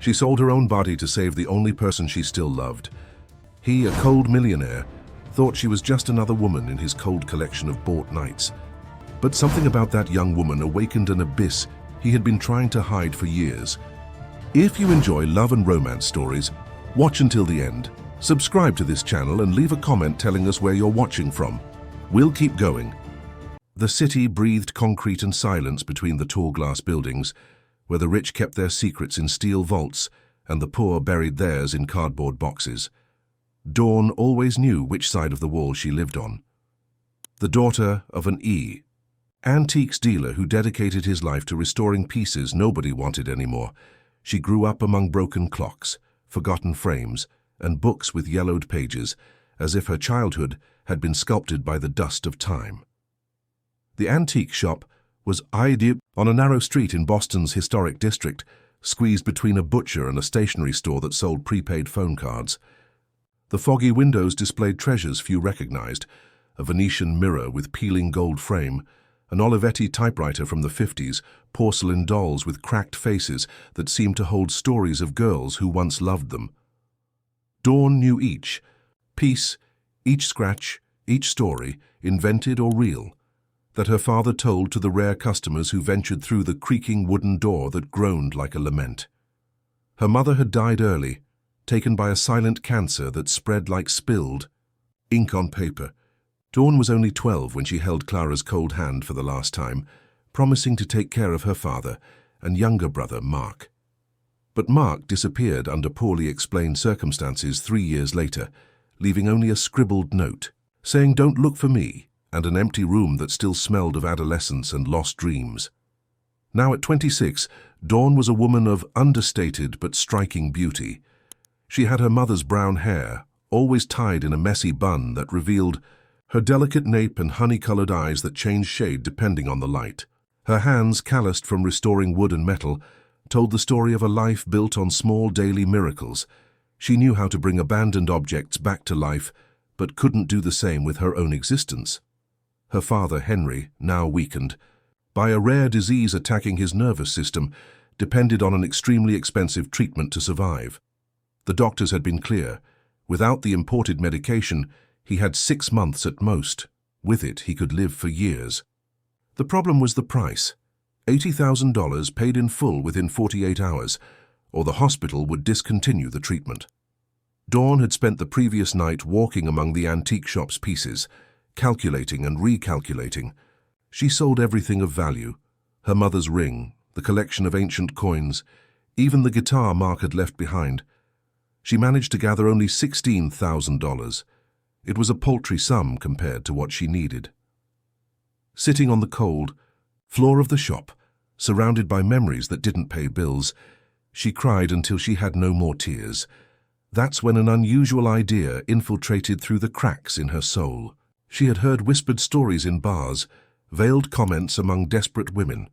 She sold her own body to save the only person she still loved. He, a cold millionaire, thought she was just another woman in his cold collection of bought nights. But something about that young woman awakened an abyss he had been trying to hide for years. If you enjoy love and romance stories, watch until the end. Subscribe to this channel and leave a comment telling us where you're watching from. We'll keep going. The city breathed concrete and silence between the tall glass buildings, where the rich kept their secrets in steel vaults and the poor buried theirs in cardboard boxes. Dawn always knew which side of the wall she lived on. The daughter of an antiques dealer who dedicated his life to restoring pieces nobody wanted anymore, she grew up among broken clocks, forgotten frames, and books with yellowed pages, as if her childhood had been sculpted by the dust of time. The antique shop was ideal on a narrow street in Boston's historic district, squeezed between a butcher and a stationery store that sold prepaid phone cards. The foggy windows displayed treasures few recognized: a Venetian mirror with peeling gold frame, an Olivetti typewriter from the 50s, porcelain dolls with cracked faces that seemed to hold stories of girls who once loved them. Dawn knew each piece, each scratch, each story, invented or real, that her father told to the rare customers who ventured through the creaking wooden door that groaned like a lament. Her mother had died early, taken by a silent cancer that spread like spilled ink on paper. Dawn was only 12 when she held Clara's cold hand for the last time, promising to take care of her father and younger brother, Mark. But Mark disappeared under poorly explained circumstances 3 years later, leaving only a scribbled note, saying, "Don't look for me," and an empty room that still smelled of adolescence and lost dreams. Now at 26, Dawn was a woman of understated but striking beauty. She had her mother's brown hair, always tied in a messy bun that revealed her delicate nape and honey-colored eyes that changed shade depending on the light. Her hands, calloused from restoring wood and metal, told the story of a life built on small daily miracles. She knew how to bring abandoned objects back to life, but couldn't do the same with her own existence. Her father, Henry, now weakened by a rare disease attacking his nervous system, depended on an extremely expensive treatment to survive. The doctors had been clear: without the imported medication, he had 6 months at most. With it, he could live for years. The problem was the price: $80,000 paid in full within 48 hours, or the hospital would discontinue the treatment. Dawn had spent the previous night walking among the antique shop's pieces, calculating and recalculating. She sold everything of value: her mother's ring, the collection of ancient coins, even the guitar Mark had left behind. She managed to gather only $16,000. It was a paltry sum compared to what she needed. Sitting on the cold floor of the shop, surrounded by memories that didn't pay bills, she cried until she had no more tears. That's when an unusual idea infiltrated through the cracks in her soul. She had heard whispered stories in bars, veiled comments among desperate women,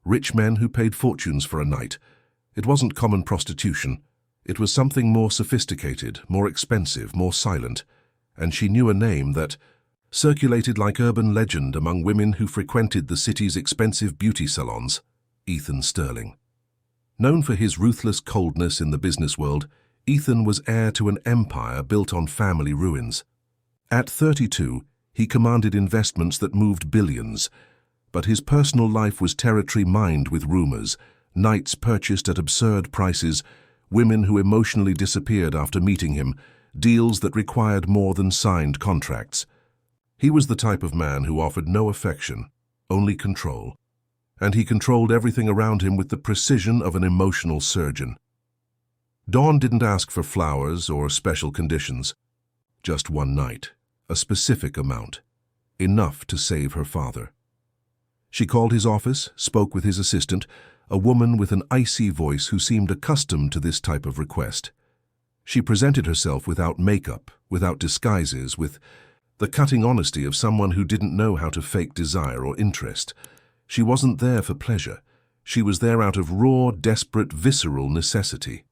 rich men who paid fortunes for a night. It wasn't common prostitution. It was something more sophisticated, more expensive, more silent, and she knew a name that circulated like urban legend among women who frequented the city's expensive beauty salons: Ethan Sterling. Known for his ruthless coldness in the business world, Ethan was heir to an empire built on family ruins. At 32, he commanded investments that moved billions, but his personal life was territory mined with rumors, nights purchased at absurd prices, women who emotionally disappeared after meeting him, deals that required more than signed contracts. He was the type of man who offered no affection, only control, and he controlled everything around him with the precision of an emotional surgeon. Dawn didn't ask for flowers or special conditions. Just one night, a specific amount, enough to save her father. She called his office, spoke with his assistant, a woman with an icy voice who seemed accustomed to this type of request. She presented herself without makeup, without disguises, with the cutting honesty of someone who didn't know how to fake desire or interest. She wasn't there for pleasure. She was there out of raw, desperate, visceral necessity.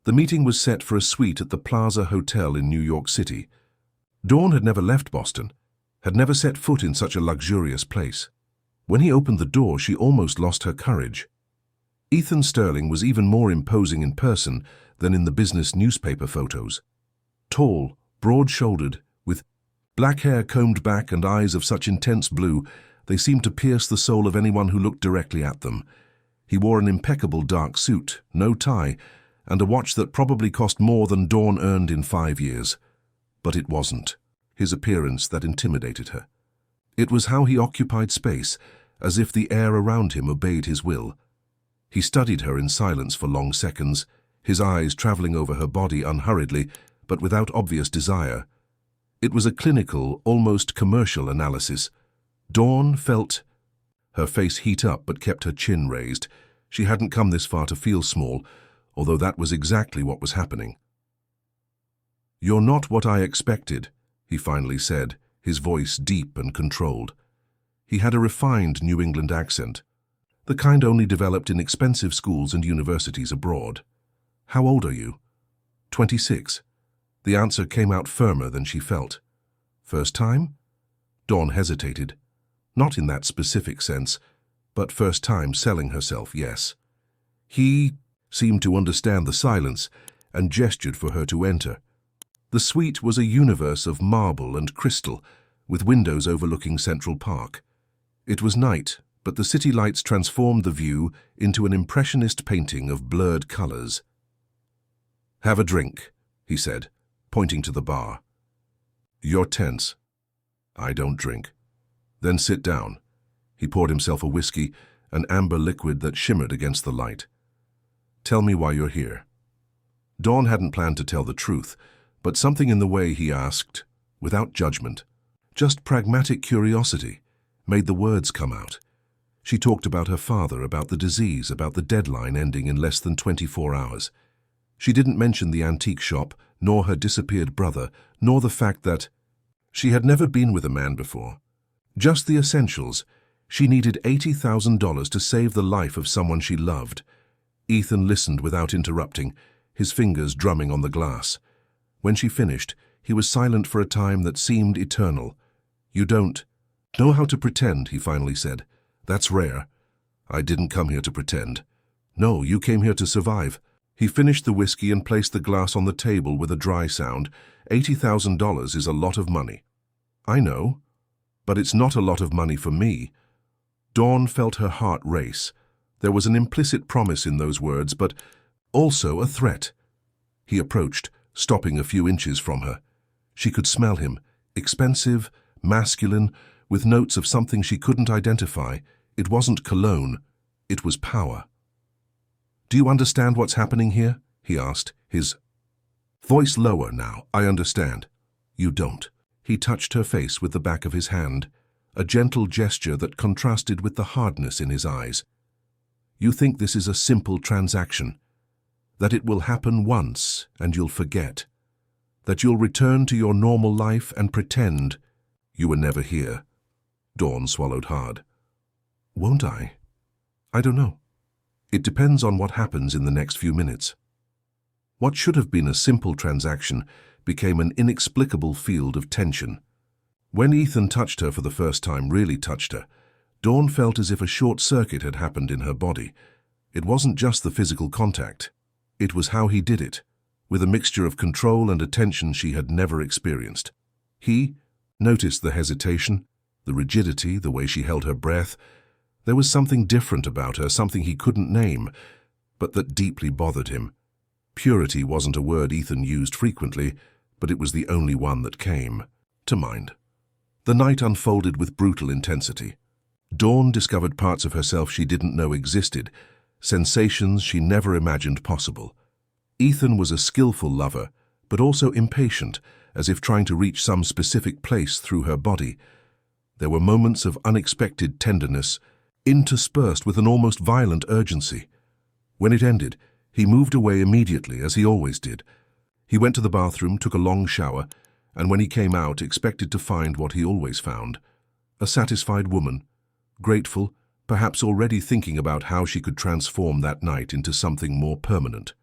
The meeting was set for a suite at the Plaza Hotel in New York City. Dawn had never left Boston, had never set foot in such a luxurious place. When he opened the door, she almost lost her courage. Ethan Sterling was even more imposing in person than in the business newspaper photos. Tall, broad-shouldered, with black hair combed back and eyes of such intense blue, they seemed to pierce the soul of anyone who looked directly at them. He wore an impeccable dark suit, no tie, and a watch that probably cost more than Dawn earned in 5 years. But it wasn't his appearance that intimidated her. It was how he occupied space, as if the air around him obeyed his will. He studied her in silence for long seconds, his eyes traveling over her body unhurriedly, but without obvious desire. It was a clinical, almost commercial analysis. Dawn felt her face heat up but kept her chin raised. She hadn't come this far to feel small, although that was exactly what was happening. "You're not what I expected," he finally said, his voice deep and controlled. He had a refined New England accent, the kind only developed in expensive schools and universities abroad. "How old are you?" 26. The answer came out firmer than she felt. "First time?" Dawn hesitated. Not in that specific sense, but first time selling herself, yes. He seemed to understand the silence and gestured for her to enter. The suite was a universe of marble and crystal, with windows overlooking Central Park. It was night, but the city lights transformed the view into an impressionist painting of blurred colors. "Have a drink," he said, pointing to the bar. "You're tense." "I don't drink." "Then sit down." He poured himself a whiskey, an amber liquid that shimmered against the light. "Tell me why you're here." Dawn hadn't planned to tell the truth, but something in the way he asked, without judgment, just pragmatic curiosity, made the words come out. She talked about her father, about the disease, about the deadline ending in less than 24 hours. She didn't mention the antique shop, nor her disappeared brother, nor the fact that she had never been with a man before. Just the essentials. She needed $80,000 to save the life of someone she loved. Ethan listened without interrupting, his fingers drumming on the glass. When she finished, he was silent for a time that seemed eternal. "You don't know how to pretend," he finally said. "That's rare." "I didn't come here to pretend." "No, you came here to survive." He finished the whiskey and placed the glass on the table with a dry sound. $80,000 is a lot of money. "I know, but it's not a lot of money for me." Dawn felt her heart race. There was an implicit promise in those words, but also a threat. He approached, stopping a few inches from her. She could smell him, expensive, masculine, with notes of something she couldn't identify. It wasn't cologne, it was power. "Do you understand what's happening here?" he asked, his voice lower now. "I understand." "You don't." He touched her face with the back of his hand, a gentle gesture that contrasted with the hardness in his eyes. "You think this is a simple transaction, that it will happen once and you'll forget, that you'll return to your normal life and pretend you were never here." Dawn swallowed hard. "Won't I? I don't know. It depends on what happens in the next few minutes." What should have been a simple transaction became an inexplicable field of tension. When Ethan touched her for the first time, really touched her, Dawn felt as if a short circuit had happened in her body. It wasn't just the physical contact. It was how he did it, with a mixture of control and attention she had never experienced. He noticed the hesitation, the rigidity, the way she held her breath. There was something different about her, something he couldn't name, but that deeply bothered him. Purity wasn't a word Ethan used frequently, but it was the only one that came to mind. The night unfolded with brutal intensity. Dawn discovered parts of herself she didn't know existed, sensations she never imagined possible. Ethan was a skillful lover, but also impatient, as if trying to reach some specific place through her body. There were moments of unexpected tenderness, interspersed with an almost violent urgency. When it ended, he moved away immediately, as he always did. He went to the bathroom, took a long shower, and when he came out, expected to find what he always found: a satisfied woman, grateful, perhaps already thinking about how she could transform that night into something more permanent.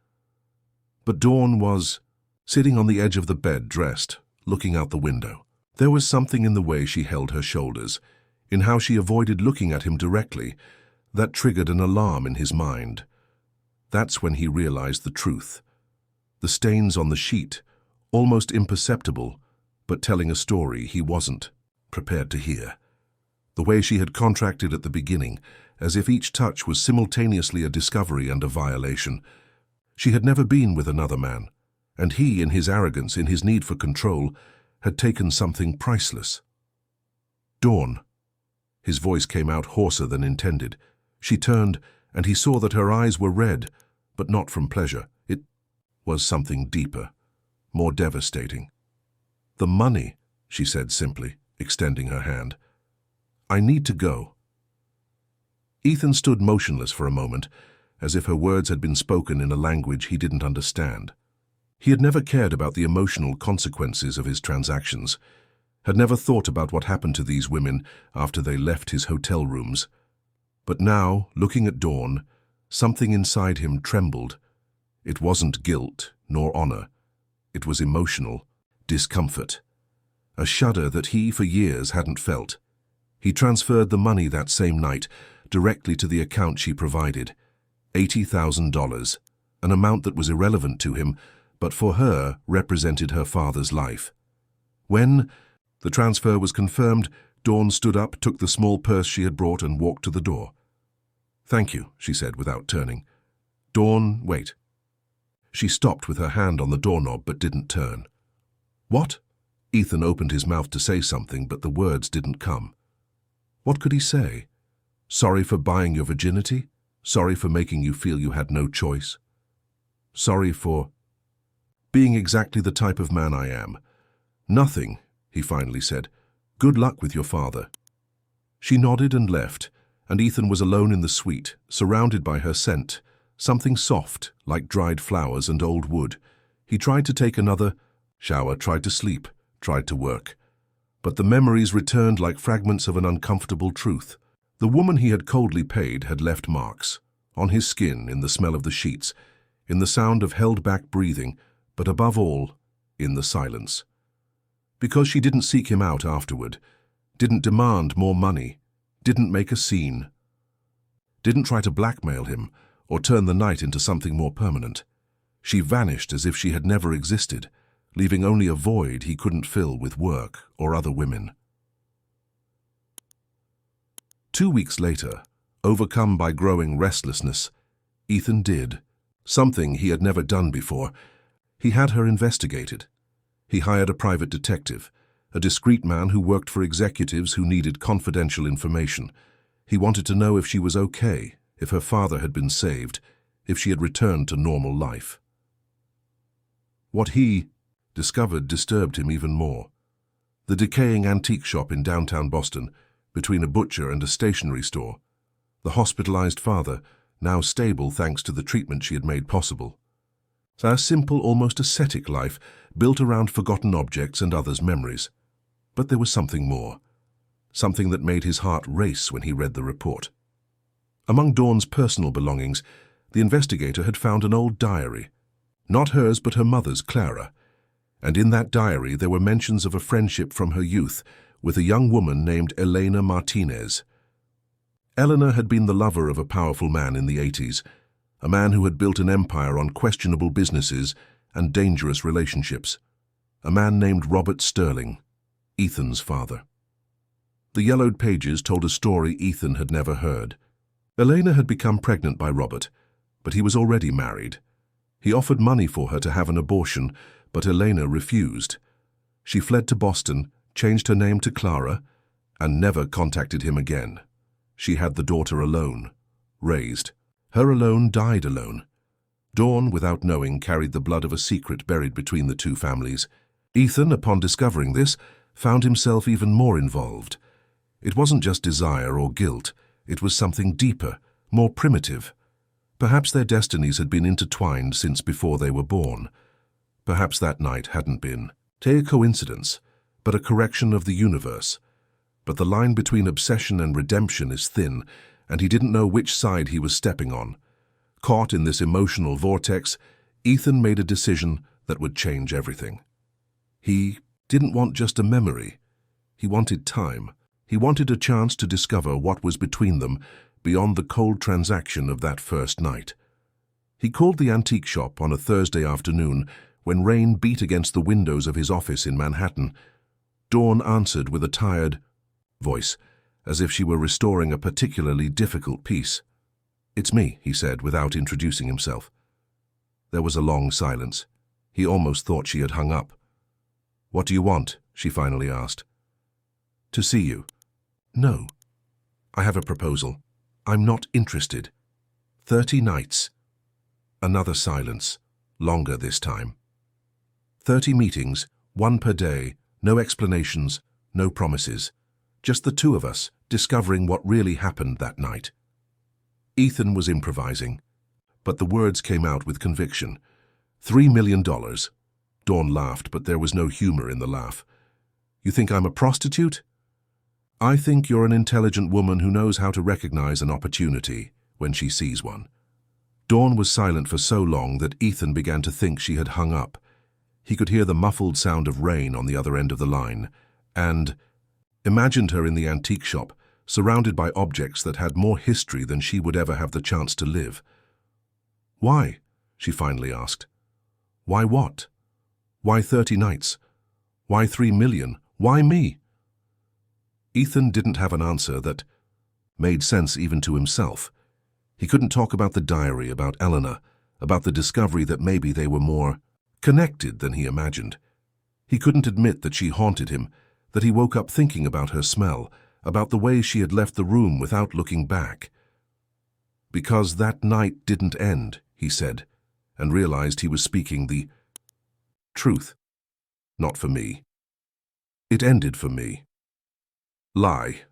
But Dawn was sitting on the edge of the bed, dressed, looking out the window. There was something in the way she held her shoulders, in how she avoided looking at him directly, that triggered an alarm in his mind. That's when he realized the truth. The stains on the sheet, almost imperceptible, but telling a story he wasn't prepared to hear. The way she had contracted at the beginning, as if each touch was simultaneously a discovery and a violation. She had never been with another man, and he, in his arrogance, in his need for control, had taken something priceless. Dawn. His voice came out hoarser than intended. She turned, and he saw that her eyes were red, but not from pleasure. It was something deeper, more devastating. "The money," she said simply, extending her hand. "I need to go." Ethan stood motionless for a moment, as if her words had been spoken in a language he didn't understand. He had never cared about the emotional consequences of his transactions, had never thought about what happened to these women after they left his hotel rooms. But now, looking at Dawn, something inside him trembled. It wasn't guilt nor honor. It was emotional discomfort, a shudder that he for years hadn't felt. He transferred the money that same night directly to the account she provided, $80,000, an amount that was irrelevant to him, but for her represented her father's life. When the transfer was confirmed, Dawn stood up, took the small purse she had brought, and walked to the door. "Thank you," she said without turning. "Dawn, wait." She stopped with her hand on the doorknob but didn't turn. "What?" Ethan opened his mouth to say something, but the words didn't come. What could he say? Sorry for buying your virginity? Sorry for making you feel you had no choice? Sorry for being exactly the type of man I am? "Nothing," he finally said. "Good luck with your father." She nodded and left, and Ethan was alone in the suite, surrounded by her scent, something soft, like dried flowers and old wood. He tried to take another shower, tried to sleep, tried to work. But the memories returned like fragments of an uncomfortable truth. The woman he had coldly paid had left marks, on his skin, in the smell of the sheets, in the sound of held-back breathing, but above all, in the silence. Because she didn't seek him out afterward, didn't demand more money, didn't make a scene, didn't try to blackmail him or turn the night into something more permanent. She vanished as if she had never existed, leaving only a void he couldn't fill with work or other women. 2 weeks later, overcome by growing restlessness, Ethan did something he had never done before. He had her investigated. He hired a private detective, a discreet man who worked for executives who needed confidential information. He wanted to know if she was okay, if her father had been saved, if she had returned to normal life. What he discovered disturbed him even more. The decaying antique shop in downtown Boston, between a butcher and a stationery store. The hospitalized father, now stable thanks to the treatment she had made possible. A simple, almost ascetic life, built around forgotten objects and others' memories. But there was something more. Something that made his heart race when he read the report. Among Dawn's personal belongings, the investigator had found an old diary. Not hers, but her mother's, Clara. And in that diary there were mentions of a friendship from her youth with a young woman named Elena Martinez. Eleanor had been the lover of a powerful man in the 80s, a man who had built an empire on questionable businesses and dangerous relationships. A man named Robert Sterling, Ethan's father. The yellowed pages told a story Ethan had never heard. Elena had become pregnant by Robert, but he was already married. He offered money for her to have an abortion, but Elena refused. She fled to Boston, changed her name to Clara, and never contacted him again. She had the daughter alone, raised. Her alone died alone. Dawn, without knowing, carried the blood of a secret buried between the two families. Ethan, upon discovering this, found himself even more involved. It wasn't just desire or guilt, it was something deeper, more primitive. Perhaps their destinies had been intertwined since before they were born. Perhaps that night hadn't been a coincidence, but a correction of the universe. But the line between obsession and redemption is thin, and he didn't know which side he was stepping on. Caught in this emotional vortex, Ethan made a decision that would change everything. He didn't want just a memory. He wanted time. He wanted a chance to discover what was between them beyond the cold transaction of that first night. He called the antique shop on a Thursday afternoon when rain beat against the windows of his office in Manhattan. Dawn answered with a tired voice, as if she were restoring a particularly difficult piece. "It's me," he said, without introducing himself. There was a long silence. He almost thought she had hung up. "What do you want?" she finally asked. "To see you." "No. I have a proposal. I'm not interested. 30 nights. Another silence, longer this time. 30 meetings, 1 per day, no explanations, no promises. Just the two of us, discovering what really happened that night. Ethan was improvising, but the words came out with conviction. $3 million. Dawn laughed, but there was no humor in the laugh. "You think I'm a prostitute?" "I think you're an intelligent woman who knows how to recognize an opportunity when she sees one." Dawn was silent for so long that Ethan began to think she had hung up. He could hear the muffled sound of rain on the other end of the line, and imagined her in the antique shop, surrounded by objects that had more history than she would ever have the chance to live. "Why?" she finally asked. "Why what? Why 30 nights? Why 3 million? Why me?" Ethan didn't have an answer that made sense even to himself. He couldn't talk about the diary, about Eleanor, about the discovery that maybe they were more connected than he imagined. He couldn't admit that she haunted him, that he woke up thinking about her smell, about the way she had left the room without looking back. "Because that night didn't end," he said, and realized he was speaking the truth. "Not for me. It ended for me." Lie.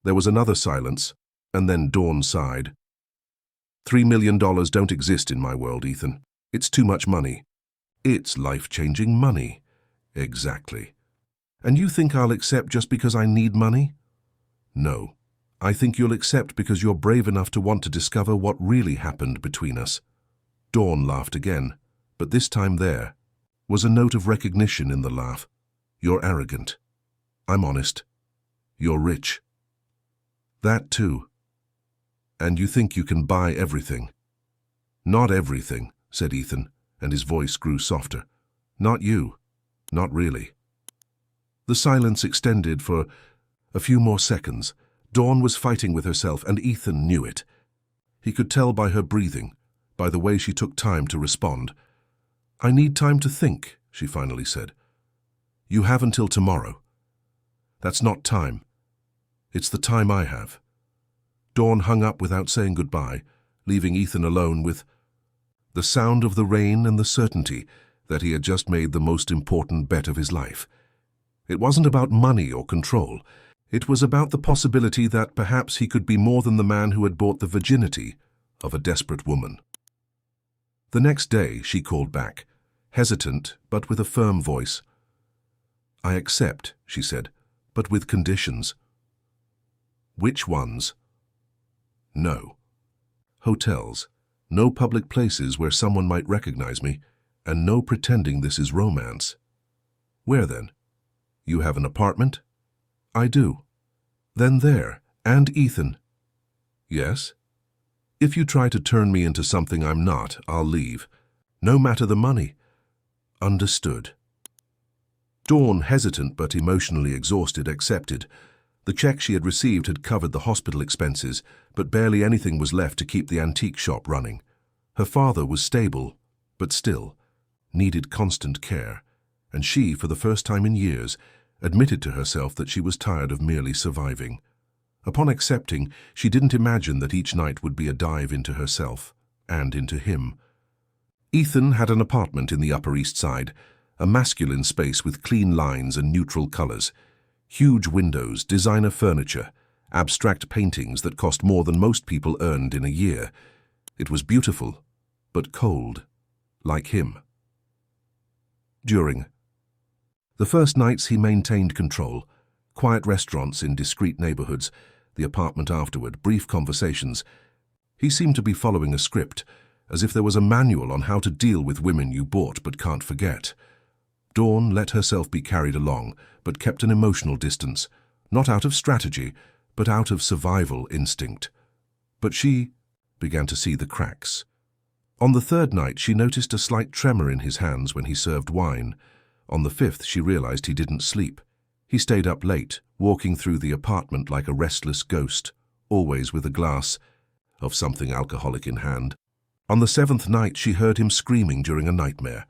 There was another silence, and then Dawn sighed. $3 million don't exist in my world, Ethan. It's too much money. It's life-changing money. Exactly. And you think I'll accept just because I need money? No. I think you'll accept because you're brave enough to want to discover what really happened between us. Dawn laughed again, but this time there was a note of recognition in the laugh. You're arrogant. I'm honest. You're rich. That too. And you think you can buy everything. Not everything, said Ethan, and his voice grew softer. Not you. Not really. The silence extended for a few more seconds. Dawn was fighting with herself, and Ethan knew it. He could tell by her breathing, by the way she took time to respond. I need time to think, she finally said. You have until tomorrow. That's not time. It's the time I have. Dawn hung up without saying goodbye, leaving Ethan alone with the sound of the rain and the certainty that he had just made the most important bet of his life. It wasn't about money or control. It was about the possibility that perhaps he could be more than the man who had bought the virginity of a desperate woman. The next day she called back, hesitant but with a firm voice. I accept, she said, but with conditions. Which ones? No. Hotels, no public places where someone might recognize me, and no pretending this is romance. Where then? You have an apartment? I do. Then there, and Ethan. Yes? If you try to turn me into something I'm not, I'll leave. No matter the money. Understood. Dawn, hesitant but emotionally exhausted, accepted. The check she had received had covered the hospital expenses, but barely anything was left to keep the antique shop running. Her father was stable, but still needed constant care, and she, for the first time in years, admitted to herself that she was tired of merely surviving. Upon accepting, she didn't imagine that each night would be a dive into herself and into him. Ethan had an apartment in the Upper East Side, a masculine space with clean lines and neutral colors, huge windows, designer furniture, abstract paintings that cost more than most people earned in a year. It was beautiful, but cold, like him. During the first nights he maintained control, quiet restaurants in discreet neighborhoods, the apartment afterward, brief conversations. He seemed to be following a script, as if there was a manual on how to deal with women you bought but can't forget. Dawn let herself be carried along, but kept an emotional distance, not out of strategy, but out of survival instinct. But she began to see the cracks. On the third night, she noticed a slight tremor in his hands when he served wine. On the fifth, she realized he didn't sleep. He stayed up late, walking through the apartment like a restless ghost, always with a glass of something alcoholic in hand. On the seventh night, she heard him screaming during a nightmare.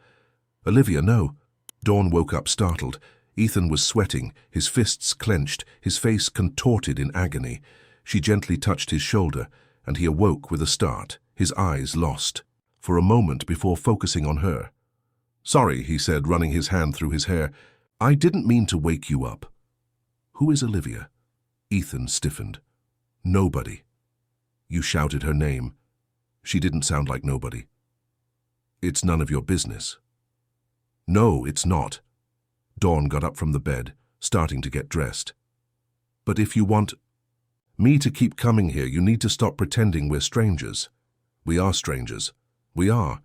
"Olivia, no." Dawn woke up startled. Ethan was sweating, his fists clenched, his face contorted in agony. She gently touched his shoulder, and he awoke with a start, his eyes lost, for a moment before focusing on her. "Sorry," he said, running his hand through his hair. "I didn't mean to wake you up." "Who is Olivia?" Ethan stiffened. "Nobody." "You shouted her name. She didn't sound like nobody." "It's none of your business." "No, it's not." Dawn got up from the bed, starting to get dressed. "But if you want me to keep coming here, you need to stop pretending we're strangers." "We are strangers. We are.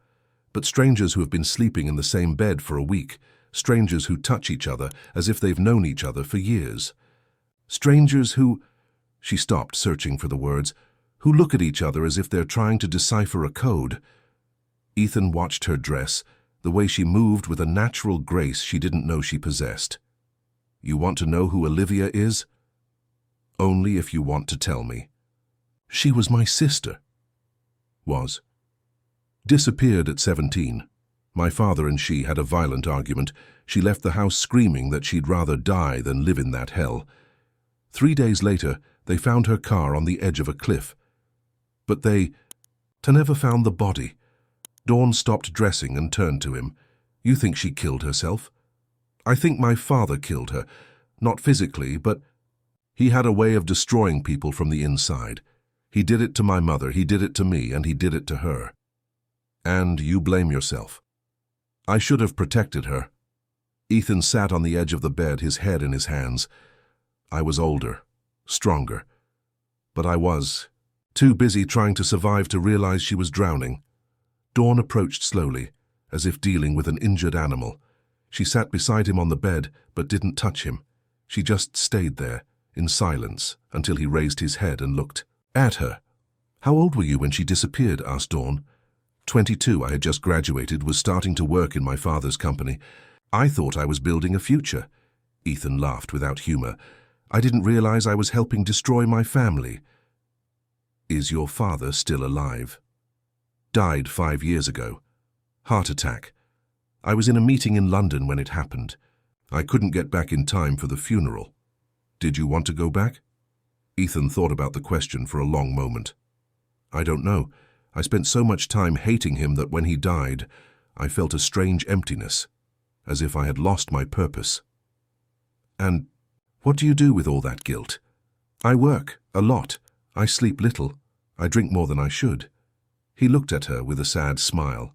But strangers who have been sleeping in the same bed for a week. Strangers who touch each other as if they've known each other for years. Strangers who—" She stopped, searching for the words, "who look at each other as if they're trying to decipher a code." Ethan watched her dress, the way she moved with a natural grace she didn't know she possessed. "You want to know who Olivia is?" "Only if you want to tell me." "She was my sister." "Was?" "Disappeared at 17. My father and she had a violent argument. She left the house screaming that she'd rather die than live in that hell. 3 days later, they found her car on the edge of a cliff. But they never found the body." Dawn stopped dressing and turned to him. "You think she killed herself?" "I think my father killed her. Not physically, but he had a way of destroying people from the inside. He did it to my mother, he did it to me, and he did it to her." "And you blame yourself?" "I should have protected her." Ethan sat on the edge of the bed, his head in his hands. "I was older, stronger. But I was too busy trying to survive to realize she was drowning." Dawn approached slowly, as if dealing with an injured animal. She sat beside him on the bed, but didn't touch him. She just stayed there, in silence, until he raised his head and looked at her. "How old were you when she disappeared?" asked Dawn. 22. I had just graduated, was starting to work in my father's company. I thought I was building a future." Ethan laughed without humor. "I didn't realize I was helping destroy my family." "Is your father still alive?" "Died 5 years ago. Heart attack. I was in a meeting in London when it happened. I couldn't get back in time for the funeral." "Did you want to go back?" Ethan thought about the question for a long moment. "I don't know. I spent so much time hating him that when he died, I felt a strange emptiness, as if I had lost my purpose." "And what do you do with all that guilt?" "I work, a lot. I sleep little. I drink more than I should." He looked at her with a sad smile.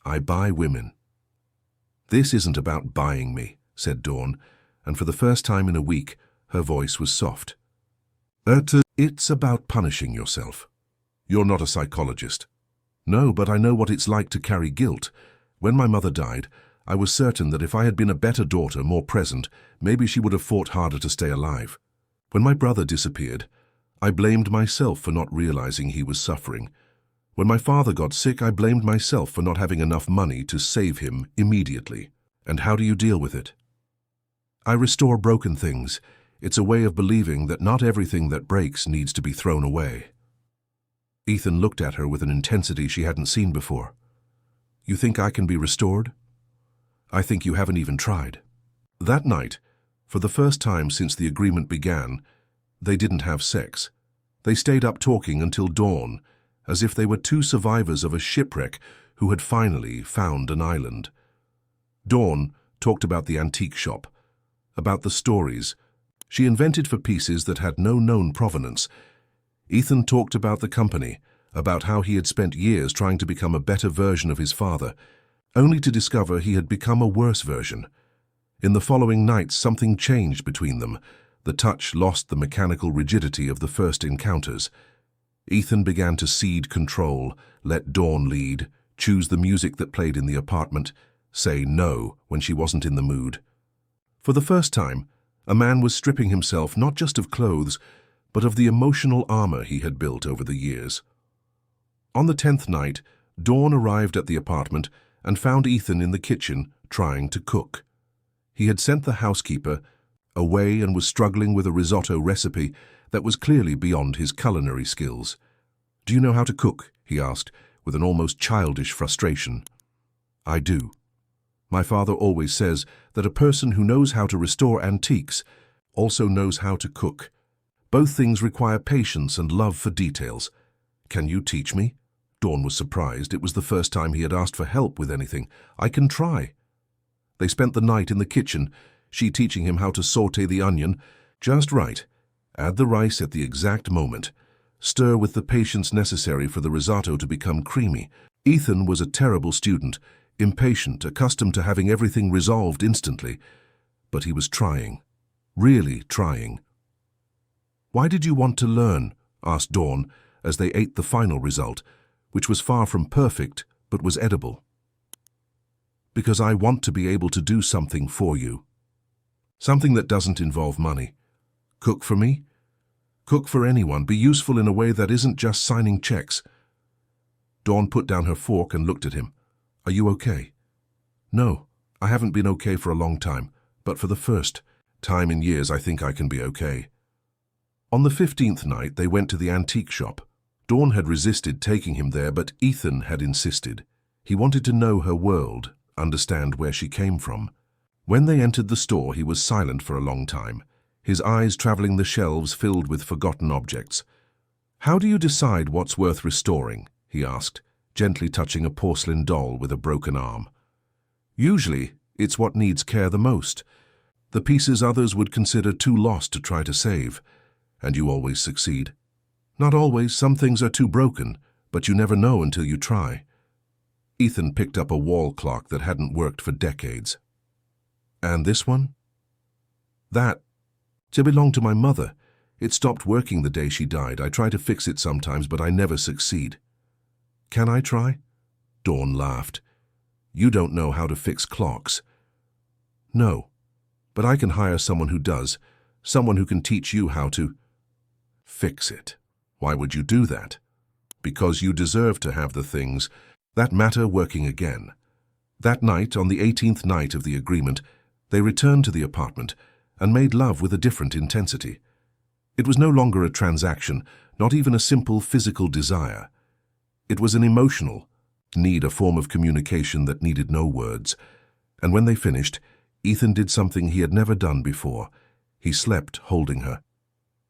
"I buy women." "This isn't about buying me," said Dawn, and for the first time in a week, her voice was soft. "It's about punishing yourself. You're not a psychologist." "No, but I know what it's like to carry guilt. When my mother died, I was certain that if I had been a better daughter, more present, maybe she would have fought harder to stay alive. When my brother disappeared, I blamed myself for not realizing he was suffering. When my father got sick, I blamed myself for not having enough money to save him immediately." "And how do you deal with it?" "I restore broken things. It's a way of believing that not everything that breaks needs to be thrown away." Ethan looked at her with an intensity she hadn't seen before. "You think I can be restored?" "I think you haven't even tried." That night, for the first time since the agreement began, they didn't have sex. They stayed up talking until dawn, as if they were two survivors of a shipwreck who had finally found an island. Dawn talked about the antique shop, about the stories she invented for pieces that had no known provenance. Ethan talked about the company, about how he had spent years trying to become a better version of his father, only to discover he had become a worse version. In the following nights, something changed between them. The touch lost the mechanical rigidity of the first encounters. Ethan began to cede control, let Dawn lead, choose the music that played in the apartment, say no when she wasn't in the mood. For the first time, a man was stripping himself not just of clothes, but of the emotional armor he had built over the years. On the 10th night, Dawn arrived at the apartment and found Ethan in the kitchen trying to cook. He had sent the housekeeper away and was struggling with a risotto recipe that was clearly beyond his culinary skills. "Do you know how to cook?" he asked, with an almost childish frustration. "I do. My father always says that a person who knows how to restore antiques also knows how to cook. Both things require patience and love for details. Can you teach me?" Dawn was surprised. It was the first time he had asked for help with anything. "I can try." They spent the night in the kitchen, she teaching him how to saute the onion just right. Add the rice at the exact moment. Stir with the patience necessary for the risotto to become creamy. Ethan was a terrible student, impatient, accustomed to having everything resolved instantly. But he was trying. Really trying. "Why did you want to learn?" asked Dawn as they ate the final result, which was far from perfect but was edible. "Because I want to be able to do something for you. Something that doesn't involve money. Cook for me? Cook for anyone. Be useful in a way that isn't just signing checks." Dawn put down her fork and looked at him. "Are you okay?" "No, I haven't been okay for a long time, but for the first time in years I think I can be okay." On the 15th night they went to the antique shop. Dawn had resisted taking him there, but Ethan had insisted. He wanted to know her world, understand where she came from. When they entered the store, he was silent for a long time, his eyes traveling the shelves filled with forgotten objects. "How do you decide what's worth restoring?" he asked, gently touching a porcelain doll with a broken arm. "Usually, it's what needs care the most. The pieces others would consider too lost to try to save. And you always succeed." "Not always. Some things are too broken, but you never know until you try." Ethan picked up a wall clock that hadn't worked for decades. "And this one?" "That. It belonged to my mother. It stopped working the day she died. I try to fix it sometimes, but I never succeed." "Can I try?" Dawn laughed. "You don't know how to fix clocks." "No, but I can hire someone who does, someone who can teach you how to fix it." "Why would you do that?" "Because you deserve to have the things that matter working again." That night, on the 18th night of the agreement, they returned to the apartment and made love with a different intensity. It was no longer a transaction, not even a simple physical desire. It was an emotional need, a form of communication that needed no words. And when they finished, Ethan did something he had never done before. He slept holding her.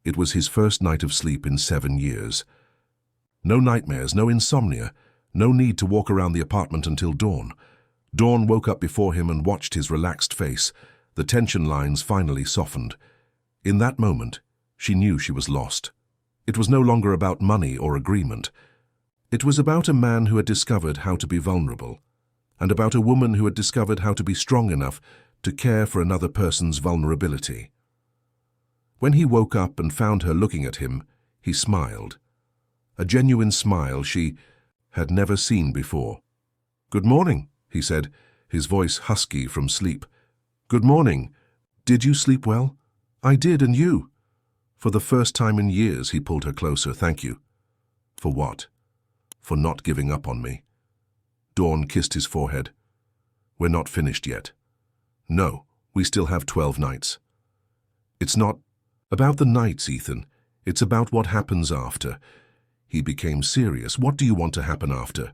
It was his first night of sleep in 7 years. No nightmares, no insomnia, no need to walk around the apartment until dawn. Dawn woke up before him and watched his relaxed face. The tension lines finally softened. In that moment, she knew she was lost. It was no longer about money or agreement. It was about a man who had discovered how to be vulnerable, and about a woman who had discovered how to be strong enough to care for another person's vulnerability. When he woke up and found her looking at him, he smiled. A genuine smile she had never seen before. "Good morning," he said, his voice husky from sleep. "Good morning. Did you sleep well?" "I did, and you?" For the first time in years, he pulled her closer. "Thank you." "For what?" "For not giving up on me." Dawn kissed his forehead. "We're not finished yet." "No, we still have 12 nights." "It's not about the nights, Ethan. It's about what happens after." He became serious. "What do you want to happen after?"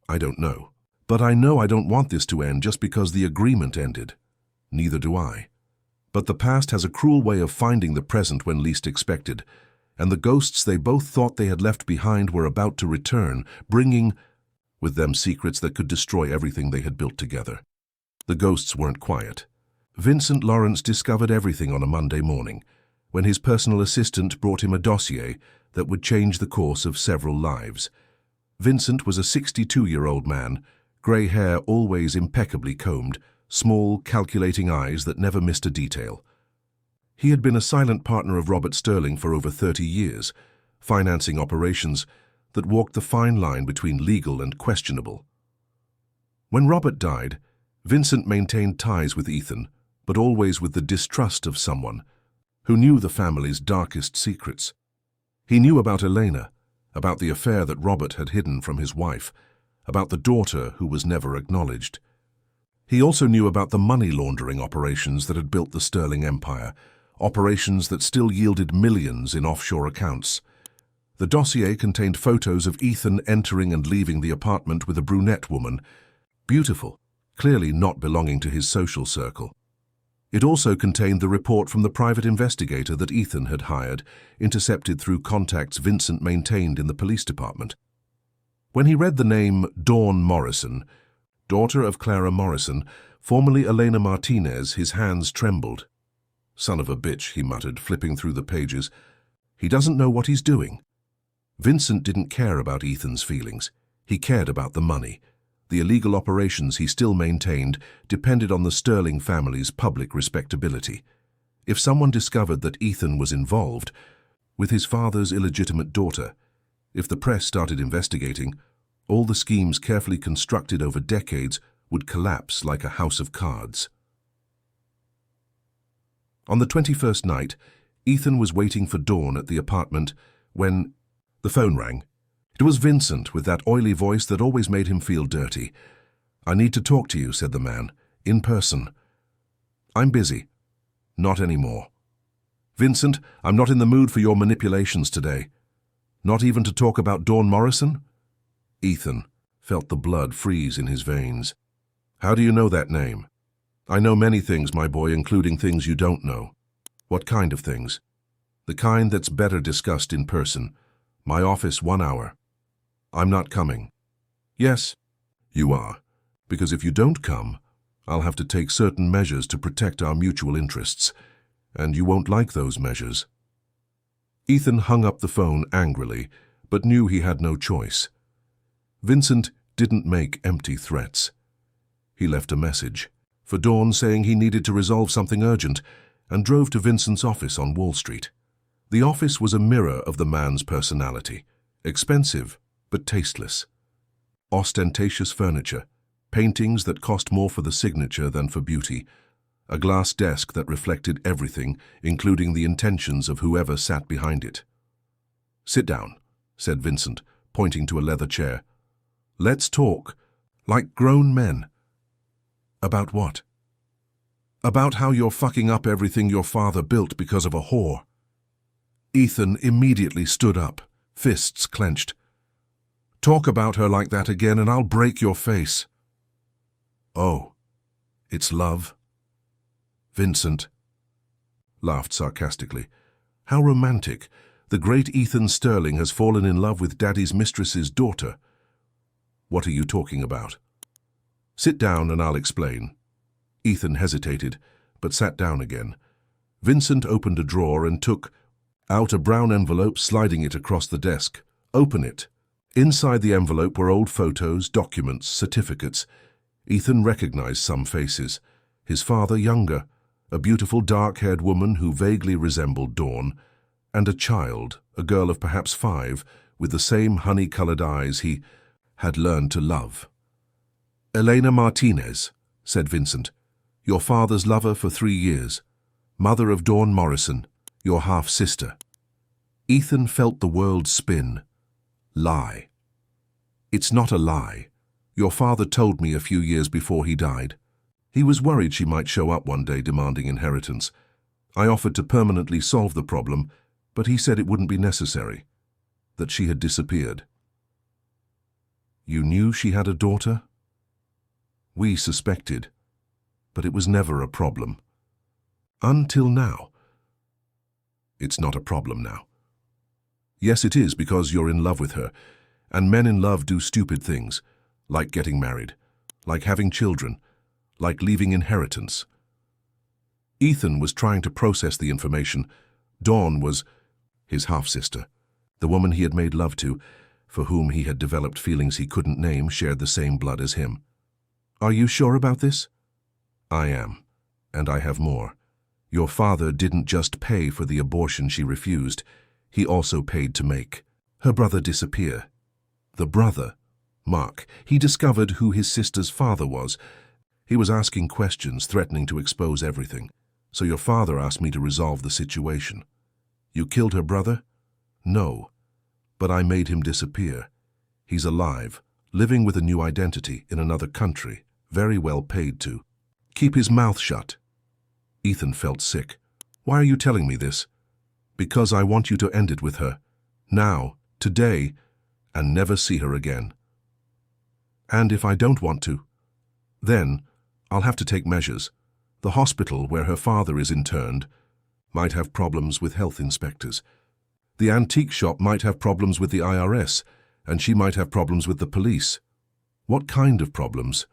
"I don't know. But I know I don't want this to end just because the agreement ended." "Neither do I. But the past has a cruel way of finding the present when least expected, and the ghosts they both thought they had left behind were about to return, bringing with them secrets that could destroy everything they had built together. The ghosts weren't quiet. Vincent Lawrence discovered everything on a Monday morning, when his personal assistant brought him a dossier that would change the course of several lives. Vincent was a 62-year-old man, grey hair always impeccably combed, small, calculating eyes that never missed a detail. He had been a silent partner of Robert Sterling for over 30 years, financing operations that walked the fine line between legal and questionable. When Robert died, Vincent maintained ties with Ethan, but always with the distrust of someone who knew the family's darkest secrets. He knew about Elena, about the affair that Robert had hidden from his wife, about the daughter who was never acknowledged. He also knew about the money laundering operations that had built the Sterling Empire, operations that still yielded millions in offshore accounts. The dossier contained photos of Ethan entering and leaving the apartment with a brunette woman, beautiful, clearly not belonging to his social circle. It also contained the report from the private investigator that Ethan had hired, intercepted through contacts Vincent maintained in the police department. When he read the name Dawn Morrison, daughter of Clara Morrison, formerly Elena Martinez, his hands trembled. "Son of a bitch," he muttered, flipping through the pages. "He doesn't know what he's doing." Vincent didn't care about Ethan's feelings. He cared about the money. The illegal operations he still maintained depended on the Sterling family's public respectability. If someone discovered that Ethan was involved with his father's illegitimate daughter, if the press started investigating, all the schemes carefully constructed over decades would collapse like a house of cards. On the 21st night, Ethan was waiting for Dawn at the apartment when the phone rang. It was Vincent, with that oily voice that always made him feel dirty. "I need to talk to you," said the man, "in person." "I'm busy." "Not anymore." "Vincent, I'm not in the mood for your manipulations today." "Not even to talk about Dawn Morrison?" Ethan felt the blood freeze in his veins. "How do you know that name?" "I know many things, my boy, including things you don't know." "What kind of things?" "The kind that's better discussed in person. My office, 1 hour." "I'm not coming." "Yes, you are, because if you don't come, I'll have to take certain measures to protect our mutual interests, and you won't like those measures." Ethan hung up the phone angrily, but knew he had no choice. Vincent didn't make empty threats. He left a message for Dawn saying he needed to resolve something urgent, and drove to Vincent's office on Wall Street. The office was a mirror of the man's personality, expensive but tasteless. Ostentatious furniture, paintings that cost more for the signature than for beauty, a glass desk that reflected everything, including the intentions of whoever sat behind it. "Sit down," said Vincent, pointing to a leather chair. "Let's talk, like grown men." "About what?" "About how you're fucking up everything your father built because of a whore." Ethan immediately stood up, fists clenched. "Talk about her like that again and I'll break your face." "Oh, it's love?" Vincent laughed sarcastically. "How romantic. The great Ethan Sterling has fallen in love with Daddy's mistress's daughter." "What are you talking about?" "Sit down and I'll explain." Ethan hesitated, but sat down again. Vincent opened a drawer and took out a brown envelope, sliding it across the desk. "Open it." Inside the envelope were old photos, documents, certificates. Ethan recognized some faces. His father, younger, a beautiful dark-haired woman who vaguely resembled Dawn, and a child, a girl of perhaps 5, with the same honey-colored eyes he had learned to love. "Elena Martinez," said Vincent, "your father's lover for 3 years, mother of Dawn Morrison, your half-sister." Ethan felt the world spin. Lie. "It's not a lie. Your father told me a few years before he died. He was worried she might show up one day demanding inheritance. I offered to permanently solve the problem, but he said it wouldn't be necessary, that she had disappeared." "You knew she had a daughter?" "We suspected, but it was never a problem. Until now." "It's not a problem now." "Yes, it is, because you're in love with her, and men in love do stupid things, like getting married, like having children, like leaving inheritance." Ethan was trying to process the information. Dawn was his half-sister. The woman he had made love to, for whom he had developed feelings he couldn't name, shared the same blood as him. "Are you sure about this?" "I am, and I have more. Your father didn't just pay for the abortion she refused, he also paid to make her brother disappear." "The brother?" "Mark. He discovered who his sister's father was. He was asking questions, threatening to expose everything. So your father asked me to resolve the situation." "You killed her brother?" "No, but I made him disappear. He's alive, living with a new identity in another country, very well paid to. Keep his mouth shut. Ethan felt sick. Why are you telling me this? Because I want you to end it with her. Now, today, and never see her again. And if I don't want to, then I'll have to take measures. The hospital where her father is interned might have problems with health inspectors. The antique shop might have problems with the IRS, and she might have problems with the police. What kind of problems?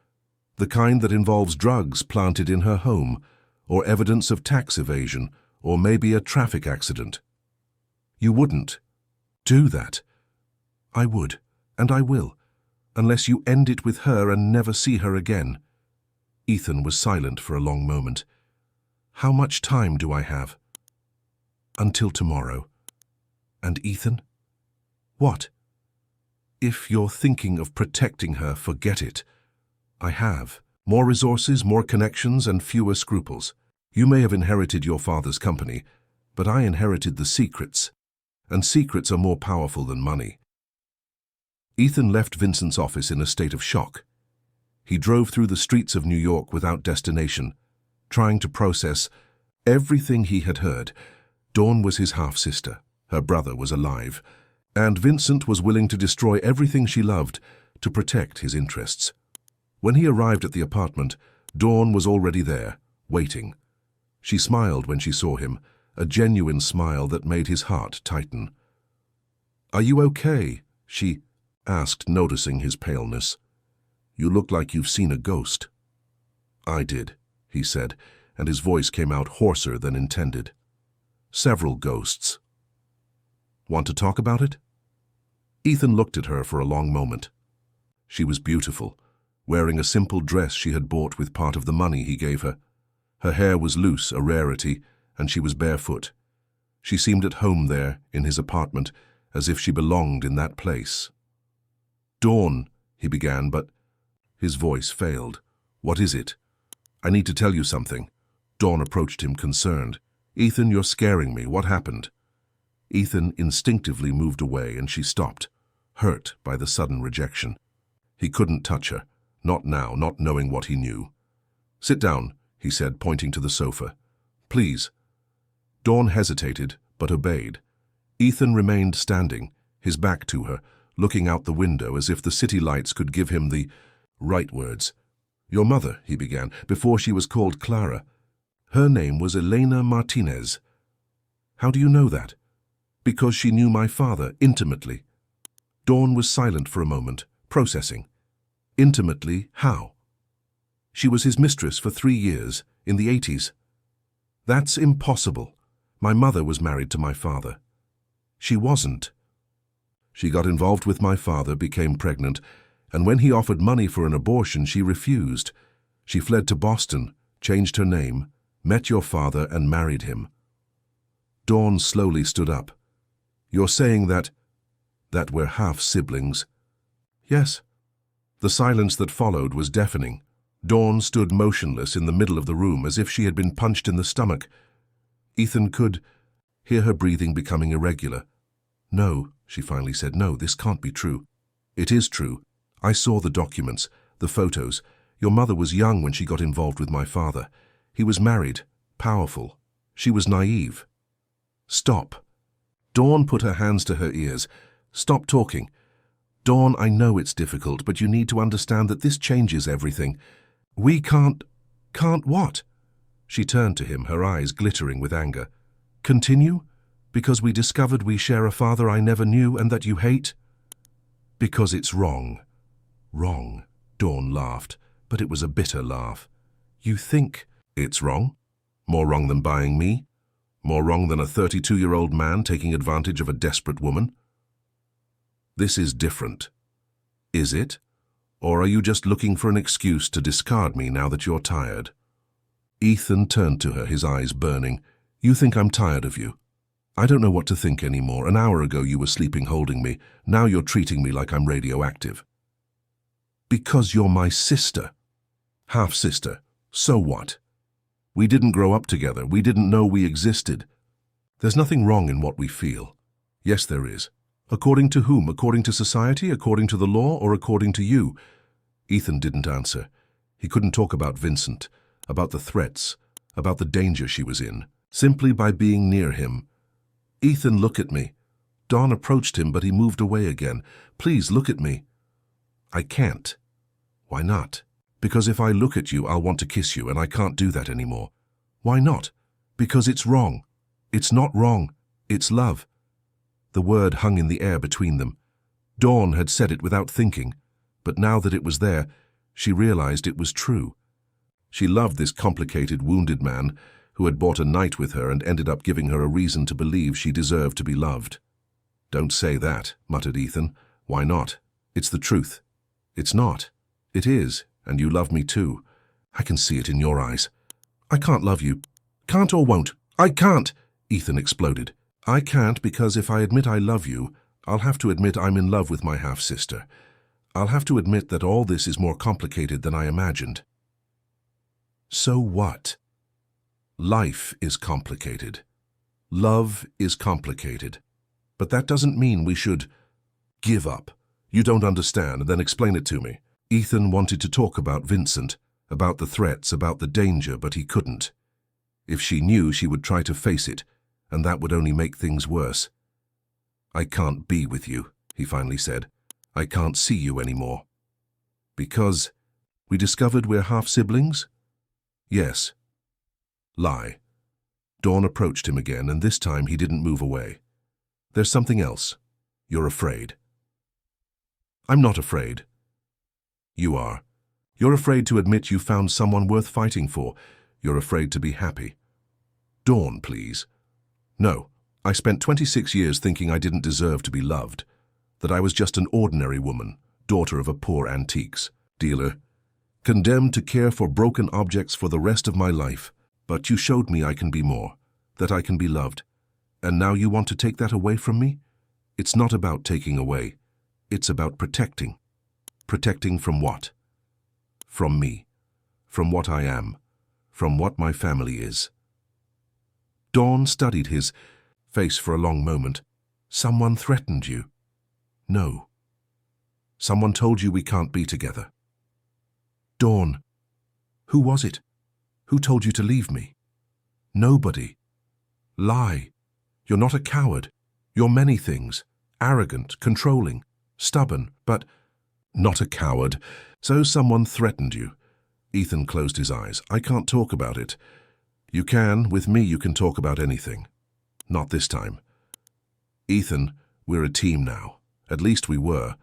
The kind that involves drugs planted in her home, or evidence of tax evasion, or maybe a traffic accident. You wouldn't do that. I would, and I will, unless you end it with her and never see her again. Ethan was silent for a long moment. How much time do I have? Until tomorrow. And Ethan? What? If you're thinking of protecting her, forget it. I have. More resources, more connections, and fewer scruples. You may have inherited your father's company, but I inherited the secrets, and secrets are more powerful than money. Ethan left Vincent's office in a state of shock. He drove through the streets of New York without destination, trying to process everything he had heard. Dawn was his half-sister, her brother was alive, and Vincent was willing to destroy everything she loved to protect his interests. When he arrived at the apartment, Dawn was already there, waiting. She smiled when she saw him, a genuine smile that made his heart tighten. "Are you okay?" she asked, noticing his paleness. "You look like you've seen a ghost." "I did," he said, and his voice came out hoarser than intended. "Several ghosts." "Want to talk about it?" Ethan looked at her for a long moment. She was beautiful, wearing a simple dress she had bought with part of the money he gave her. Her hair was loose, a rarity, and she was barefoot. She seemed at home there, in his apartment, as if she belonged in that place. "Dawn," he began, but his voice failed. "What is it?" "I need to tell you something." Dawn approached him, concerned. "Ethan, you're scaring me. What happened?" Ethan instinctively moved away, and she stopped, hurt by the sudden rejection. He couldn't touch her, not now, not knowing what he knew. "Sit down," he said, pointing to the sofa. "Please." Dawn hesitated, but obeyed. Ethan remained standing, his back to her, looking out the window as if the city lights could give him the right words. "Your mother," he began, "before she was called Clara. Her name was Elena Martinez." "How do you know that?" "Because she knew my father intimately." Dawn was silent for a moment, processing. "Intimately, how?" "She was his mistress for 3 years, in the 80s. "That's impossible. My mother was married to my father." "She wasn't." "She got involved with my father, became pregnant, and when he offered money for an abortion, she refused. She fled to Boston, changed her name, met your father, and married him." Dawn slowly stood up. "You're saying that we're half-siblings?" "Yes." The silence that followed was deafening. Dawn stood motionless in the middle of the room, as if she had been punched in the stomach. Ethan could hear her breathing becoming irregular. "No," she finally said, "no, this can't be true." "It is true. I saw the documents, the photos. Your mother was young when she got involved with my father. He was married, powerful. She was naive." "Stop." Dawn put her hands to her ears. "Stop talking. Dawn, I know it's difficult, but you need to understand that this changes everything. We can't..." "Can't what?" She turned to him, her eyes glittering with anger. "Continue? Because we discovered we share a father I never knew and that you hate?" "Because it's wrong." "Wrong?" Dawn laughed, but it was a bitter laugh. "You think it's wrong? More wrong than buying me? More wrong than a 32-year-old man taking advantage of a desperate woman?" "This is different." "Is it? Or are you just looking for an excuse to discard me now that you're tired?" Ethan turned to her, his eyes burning. "You think I'm tired of you? I don't know what to think anymore. An hour ago you were sleeping holding me. Now you're treating me like I'm radioactive." "Because you're my sister." "Half-sister. So what? We didn't grow up together. We didn't know we existed. There's nothing wrong in what we feel." "Yes, there is. According to whom? According to society? According to the law? Or according to you? Ethan didn't answer. He couldn't talk about Vincent, about the threats, about the danger she was in, simply by being near him. Ethan, look at me. Dawn approached him, but he moved away again. Please, look at me. I can't. Why not? Because if I look at you, I'll want to kiss you, and I can't do that anymore. Why not? Because it's wrong. It's not wrong. It's love. The word hung in the air between them. Dawn had said it without thinking, but now that it was there, she realized it was true. She loved this complicated, wounded man who had bought a night with her and ended up giving her a reason to believe she deserved to be loved. Don't say that, muttered Ethan. Why not? It's the truth. It's not. It is, and you love me too. I can see it in your eyes. I can't love you. Can't or won't. I can't, Ethan exploded. I can't because if I admit I love you, I'll have to admit I'm in love with my half-sister. I'll have to admit that all this is more complicated than I imagined. So what? Life is complicated. Love is complicated. But that doesn't mean we should give up. You don't understand, then explain it to me. Ethan wanted to talk about Vincent, about the threats, about the danger, but he couldn't. If she knew, she would try to face it, and that would only make things worse. I can't be with you, he finally said. I can't see you anymore. Because we discovered we're half-siblings? Yes. Lie. Dawn approached him again, and this time he didn't move away. There's something else. You're afraid. I'm not afraid. You are. You're afraid to admit you found someone worth fighting for. You're afraid to be happy. Dawn, please. No, I spent 26 years thinking I didn't deserve to be loved, that I was just an ordinary woman, daughter of a poor antiques dealer, condemned to care for broken objects for the rest of my life. But you showed me I can be more, that I can be loved. And now you want to take that away from me? It's not about taking away. It's about protecting. Protecting from what? From me. From what I am. From what my family is. Dawn studied his face for a long moment. Someone threatened you? No. Someone told you we can't be together? Dawn. Who was it? Who told you to leave me? Nobody. Lie. You're not a coward. You're many things. Arrogant, controlling, stubborn, but not a coward. So someone threatened you. Ethan closed his eyes. I can't talk about it. You can. With me you can talk about anything. Not this time. Ethan, we're a team now. At least we were.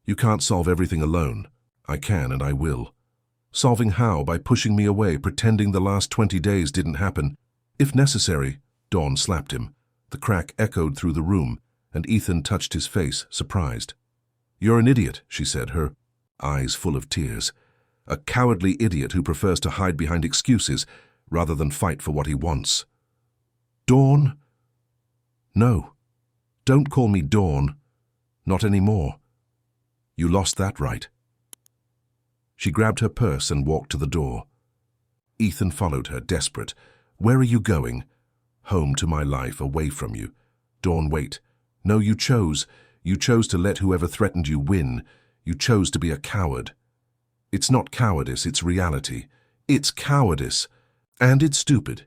You can't solve everything alone. I can and I will. Solving how? By pushing me away, pretending the last 20 days didn't happen. If necessary, Dawn slapped him. The crack echoed through the room, and Ethan touched his face, surprised. You're an idiot, she said, her eyes full of tears. A cowardly idiot who prefers to hide behind excuses rather than fight for what he wants. Dawn? No. Don't call me Dawn. Not anymore. You lost that right. She grabbed her purse and walked to the door. Ethan followed her, desperate. Where are you going? Home to my life, away from you. Dawn, wait. No, you chose. You chose to let whoever threatened you win. You chose to be a coward. It's not cowardice, it's reality. It's cowardice. And it's stupid.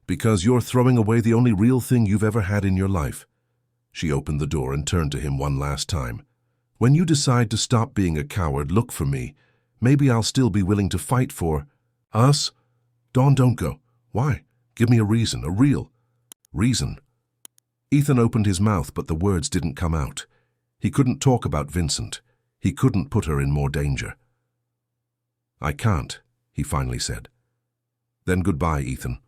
Because you're throwing away the only real thing you've ever had in your life. She opened the door and turned to him one last time. When you decide to stop being a coward, look for me. Maybe I'll still be willing to fight for us. Dawn, don't go. Why? Give me a reason, a real reason. Ethan opened his mouth, but the words didn't come out. He couldn't talk about Vincent. He couldn't put her in more danger. I can't, he finally said. Then goodbye, Ethan.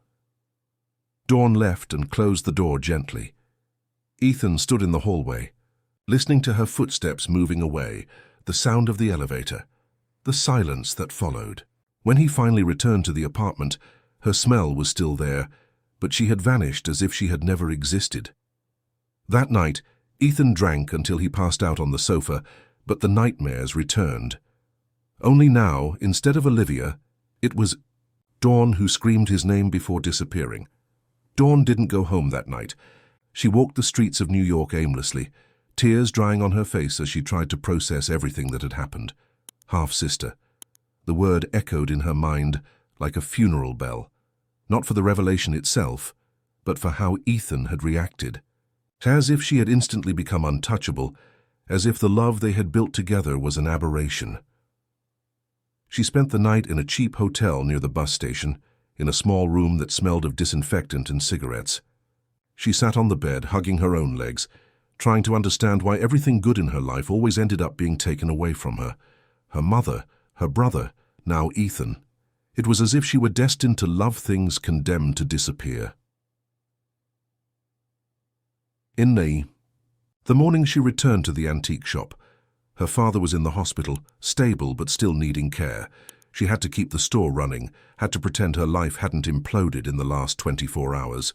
Dawn left and closed the door gently. Ethan stood in the hallway, listening to her footsteps moving away, the sound of the elevator, the silence that followed. When he finally returned to the apartment, her smell was still there, but she had vanished as if she had never existed. That night, Ethan drank until he passed out on the sofa, but the nightmares returned. Only now, instead of Olivia, it was Dawn who screamed his name before disappearing. Dawn didn't go home that night. She walked the streets of New York aimlessly, tears drying on her face as she tried to process everything that had happened. Half-sister. The word echoed in her mind like a funeral bell, not for the revelation itself, but for how Ethan had reacted. As if she had instantly become untouchable, as if the love they had built together was an aberration. She spent the night in a cheap hotel near the bus station, in a small room that smelled of disinfectant and cigarettes. She sat on the bed, hugging her own legs, trying to understand why everything good in her life always ended up being taken away from her. Her mother, her brother, now Ethan. It was as if she were destined to love things condemned to disappear. In May, the morning she returned to the antique shop. Her father was in the hospital, stable but still needing care. She had to keep the store running, had to pretend her life hadn't imploded in the last 24 hours.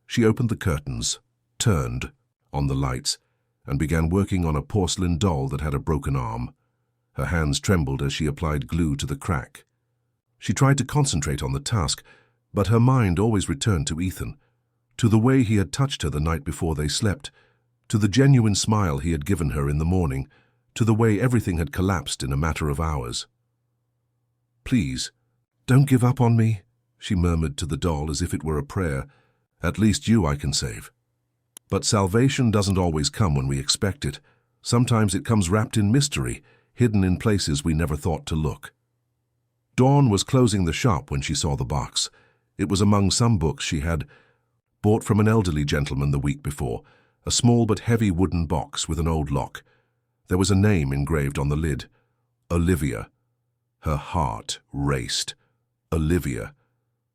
She opened the curtains, turned on the lights, and began working on a porcelain doll that had a broken arm. Her hands trembled as she applied glue to the crack. She tried to concentrate on the task, but her mind always returned to Ethan, to the way he had touched her the night before they slept, to the genuine smile he had given her in the morning, to the way everything had collapsed in a matter of hours. "Please, don't give up on me," she murmured to the doll as if it were a prayer. "At least you I can save." But salvation doesn't always come when we expect it. Sometimes it comes wrapped in mystery, hidden in places we never thought to look. Dawn was closing the shop when she saw the box. It was among some books she had bought from an elderly gentleman the week before, a small but heavy wooden box with an old lock. There was a name engraved on the lid, Olivia. Her heart raced. Olivia.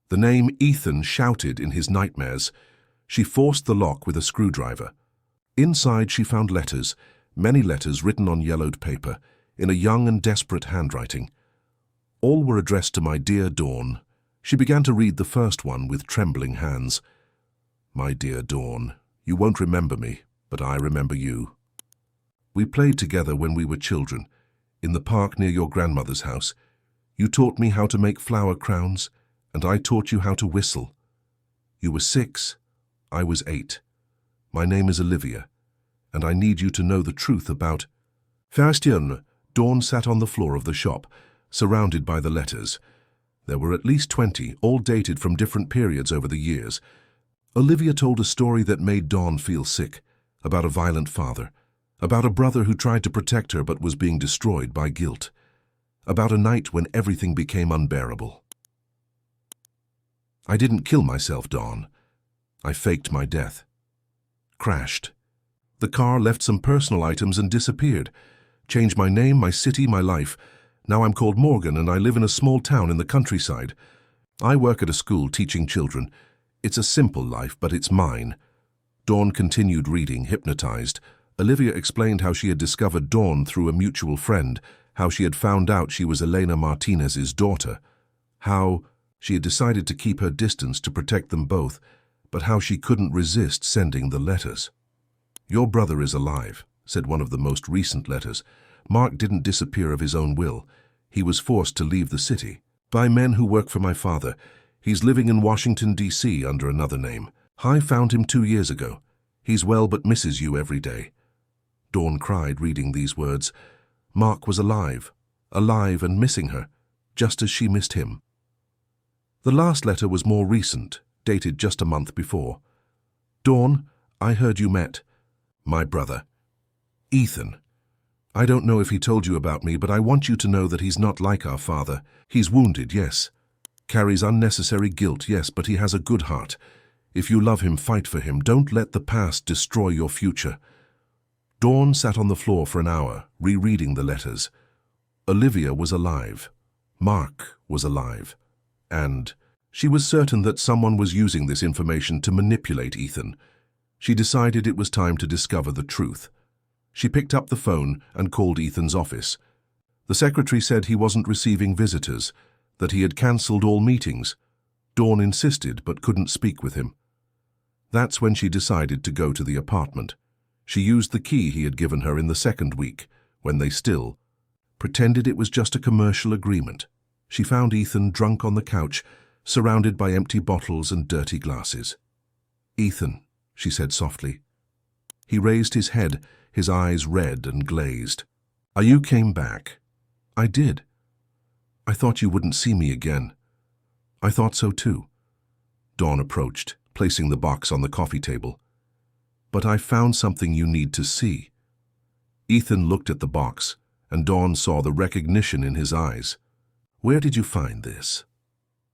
The name Ethan shouted in his nightmares. She forced the lock with a screwdriver. Inside she found letters, many letters written on yellowed paper, in a young and desperate handwriting. All were addressed to my dear Dawn. She began to read the first one with trembling hands. "My dear Dawn, you won't remember me, but I remember you. We played together when we were children, in the park near your grandmother's house. You taught me how to make flower crowns, and I taught you how to whistle. You were 6, I was 8. My name is Olivia, and I need you to know the truth about..." Fastian. Dawn sat on the floor of the shop, surrounded by the letters. There were at least 20, all dated from different periods over the years. Olivia told a story that made Dawn feel sick, about a violent father, about a brother who tried to protect her but was being destroyed by guilt, about a night when everything became unbearable. "I didn't kill myself, Dawn. I faked my death. Crashed. The car left some personal items and disappeared. Changed my name, my city, my life. Now I'm called Morgan and I live in a small town in the countryside. I work at a school teaching children. It's a simple life, but it's mine." Dawn continued reading, hypnotized. Olivia explained how she had discovered Dawn through a mutual friend, how she had found out she was Elena Martinez's daughter, how she had decided to keep her distance to protect them both, but how she couldn't resist sending the letters. "Your brother is alive," said one of the most recent letters. "Mark didn't disappear of his own will. He was forced to leave the city by men who work for my father. He's living in Washington, D.C. under another name. I found him 2 years ago. He's well but misses you every day." Dawn cried, reading these words. Mark was alive and missing her, just as she missed him. The last letter was more recent, dated just a month before. "Dawn, I heard you met my brother, Ethan. I don't know if he told you about me, but I want you to know that he's not like our father. He's wounded, yes. Carries unnecessary guilt, yes, but he has a good heart. If you love him, fight for him. Don't let the past destroy your future." Dawn sat on the floor for an hour, rereading the letters. Olivia was alive. Mark was alive. And she was certain that someone was using this information to manipulate Ethan. She decided it was time to discover the truth. She picked up the phone and called Ethan's office. The secretary said he wasn't receiving visitors, that he had cancelled all meetings. Dawn insisted but couldn't speak with him. That's when she decided to go to the apartment. She used the key he had given her in the second week, when they still pretended it was just a commercial agreement. She found Ethan drunk on the couch, surrounded by empty bottles and dirty glasses. "Ethan," she said softly. He raised his head, his eyes red and glazed. "You came back." "I did. I thought you wouldn't see me again." "I thought so too." Dawn approached, placing the box on the coffee table. "But I found something you need to see." Ethan looked at the box, and Dawn saw the recognition in his eyes. "Where did you find this?"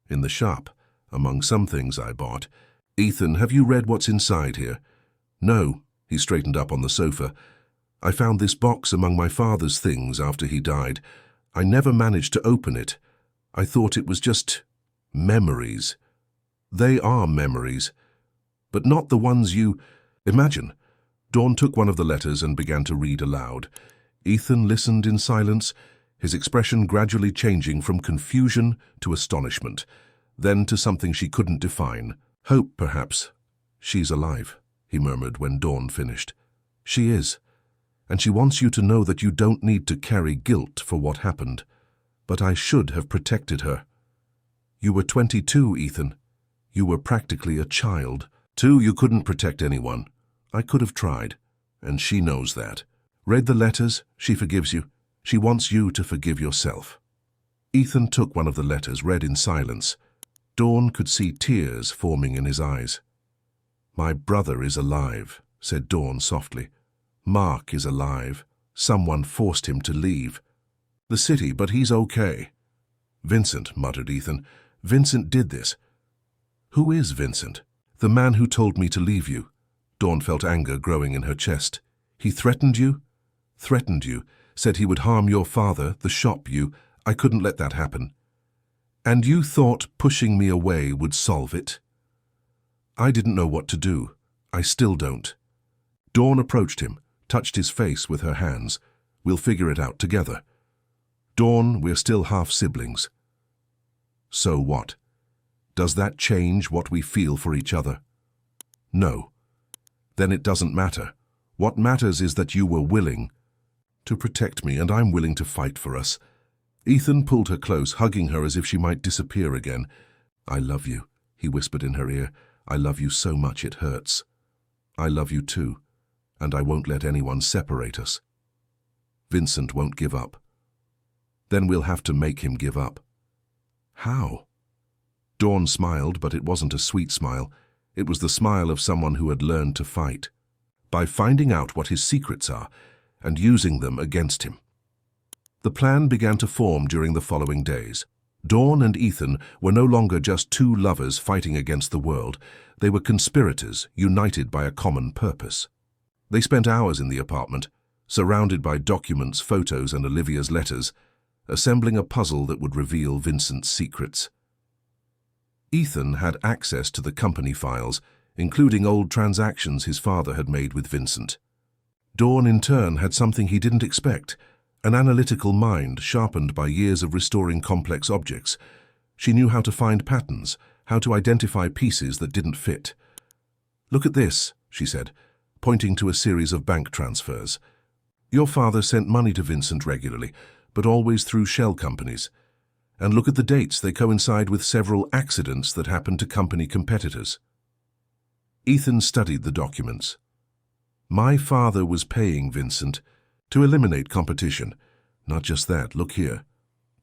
"In the shop, among some things I bought." "Ethan, have you read what's inside here?" "No." He straightened up on the sofa. "I found this box among my father's things after he died. I never managed to open it. I thought it was just memories." "They are memories, but not the ones you imagine." Dawn took one of the letters and began to read aloud. Ethan listened in silence, his expression gradually changing from confusion to astonishment, then to something she couldn't define. "Hope, perhaps." "She's alive," he murmured when Dawn finished. "She is, and she wants you to know that you don't need to carry guilt for what happened. But I should have protected her." "You were 22, Ethan. You were practically a child. Too, you couldn't protect anyone. I could have tried, and she knows that. Read the letters, she forgives you. She wants you to forgive yourself." Ethan took one of the letters, read in silence. Dawn could see tears forming in his eyes. "My brother is alive," said Dawn softly. "Mark is alive. Someone forced him to leave the city, but he's okay." "Vincent," muttered Ethan. "Vincent did this." "Who is Vincent?" "The man who told me to leave you." Dawn felt anger growing in her chest. "He threatened you?" "Threatened you. Said he would harm your father, the shop you. I couldn't let that happen." "And you thought pushing me away would solve it?" "I didn't know what to do. I still don't." Dawn approached him, touched his face with her hands. "We'll figure it out together." "Dawn, we're still half-siblings." "So what? Does that change what we feel for each other?" "No." "Then it doesn't matter. What matters is that you were willing to protect me, and I'm willing to fight for us." Ethan pulled her close, hugging her as if she might disappear again. "I love you," he whispered in her ear. "I love you so much it hurts." "I love you too, and I won't let anyone separate us." "Vincent won't give up." "Then we'll have to make him give up." "How?" Dawn smiled, but it wasn't a sweet smile. It was the smile of someone who had learned to fight. "By finding out what his secrets are and using them against him." The plan began to form during the following days. Dawn and Ethan were no longer just two lovers fighting against the world. They were conspirators, united by a common purpose. They spent hours in the apartment, surrounded by documents, photos, and Olivia's letters, assembling a puzzle that would reveal Vincent's secrets. Ethan had access to the company files, including old transactions his father had made with Vincent. Dawn, in turn, had something he didn't expect, an analytical mind sharpened by years of restoring complex objects. She knew how to find patterns, how to identify pieces that didn't fit. "Look at this," she said, pointing to a series of bank transfers. "Your father sent money to Vincent regularly, but always through shell companies. And look at the dates, they coincide with several accidents that happened to company competitors." Ethan studied the documents. "My father was paying Vincent to eliminate competition. Not just that, look here."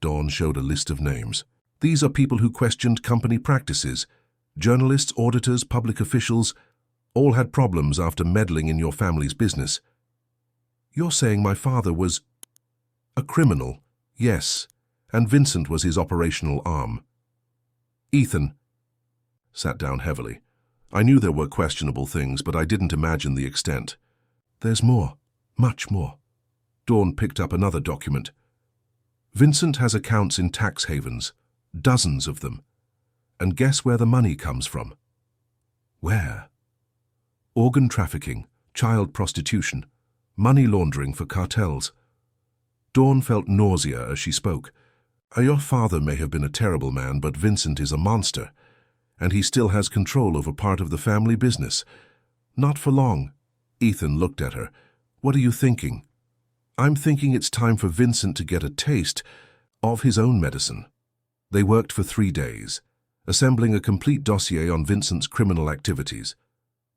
Dawn showed a list of names. "These are people who questioned company practices. Journalists, auditors, public officials, all had problems after meddling in your family's business." "You're saying my father was a criminal?" "Yes, and Vincent was his operational arm." Ethan sat down heavily. "I knew there were questionable things, but I didn't imagine the extent." "There's more, much more." Dawn picked up another document. "Vincent has accounts in tax havens, dozens of them. And guess where the money comes from?" "Where?" "Organ trafficking, child prostitution, money laundering for cartels." Dawn felt nausea as she spoke. "Your father may have been a terrible man, but Vincent is a monster, and he still has control over part of the family business." "Not for long." Ethan looked at her. "What are you thinking?" "I'm thinking it's time for Vincent to get a taste of his own medicine." They worked for 3 days, assembling a complete dossier on Vincent's criminal activities.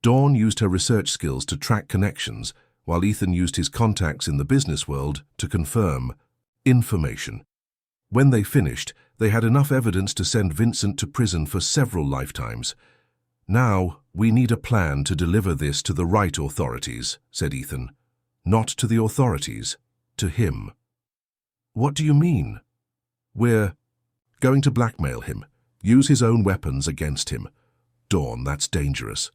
Dawn used her research skills to track connections, while Ethan used his contacts in the business world to confirm information. When they finished, they had enough evidence to send Vincent to prison for several lifetimes. "Now, we need a plan to deliver this to the right authorities," said Ethan. "Not to the authorities, to him." "What do you mean?" "We're going to blackmail him, use his own weapons against him." "Dawn, that's dangerous."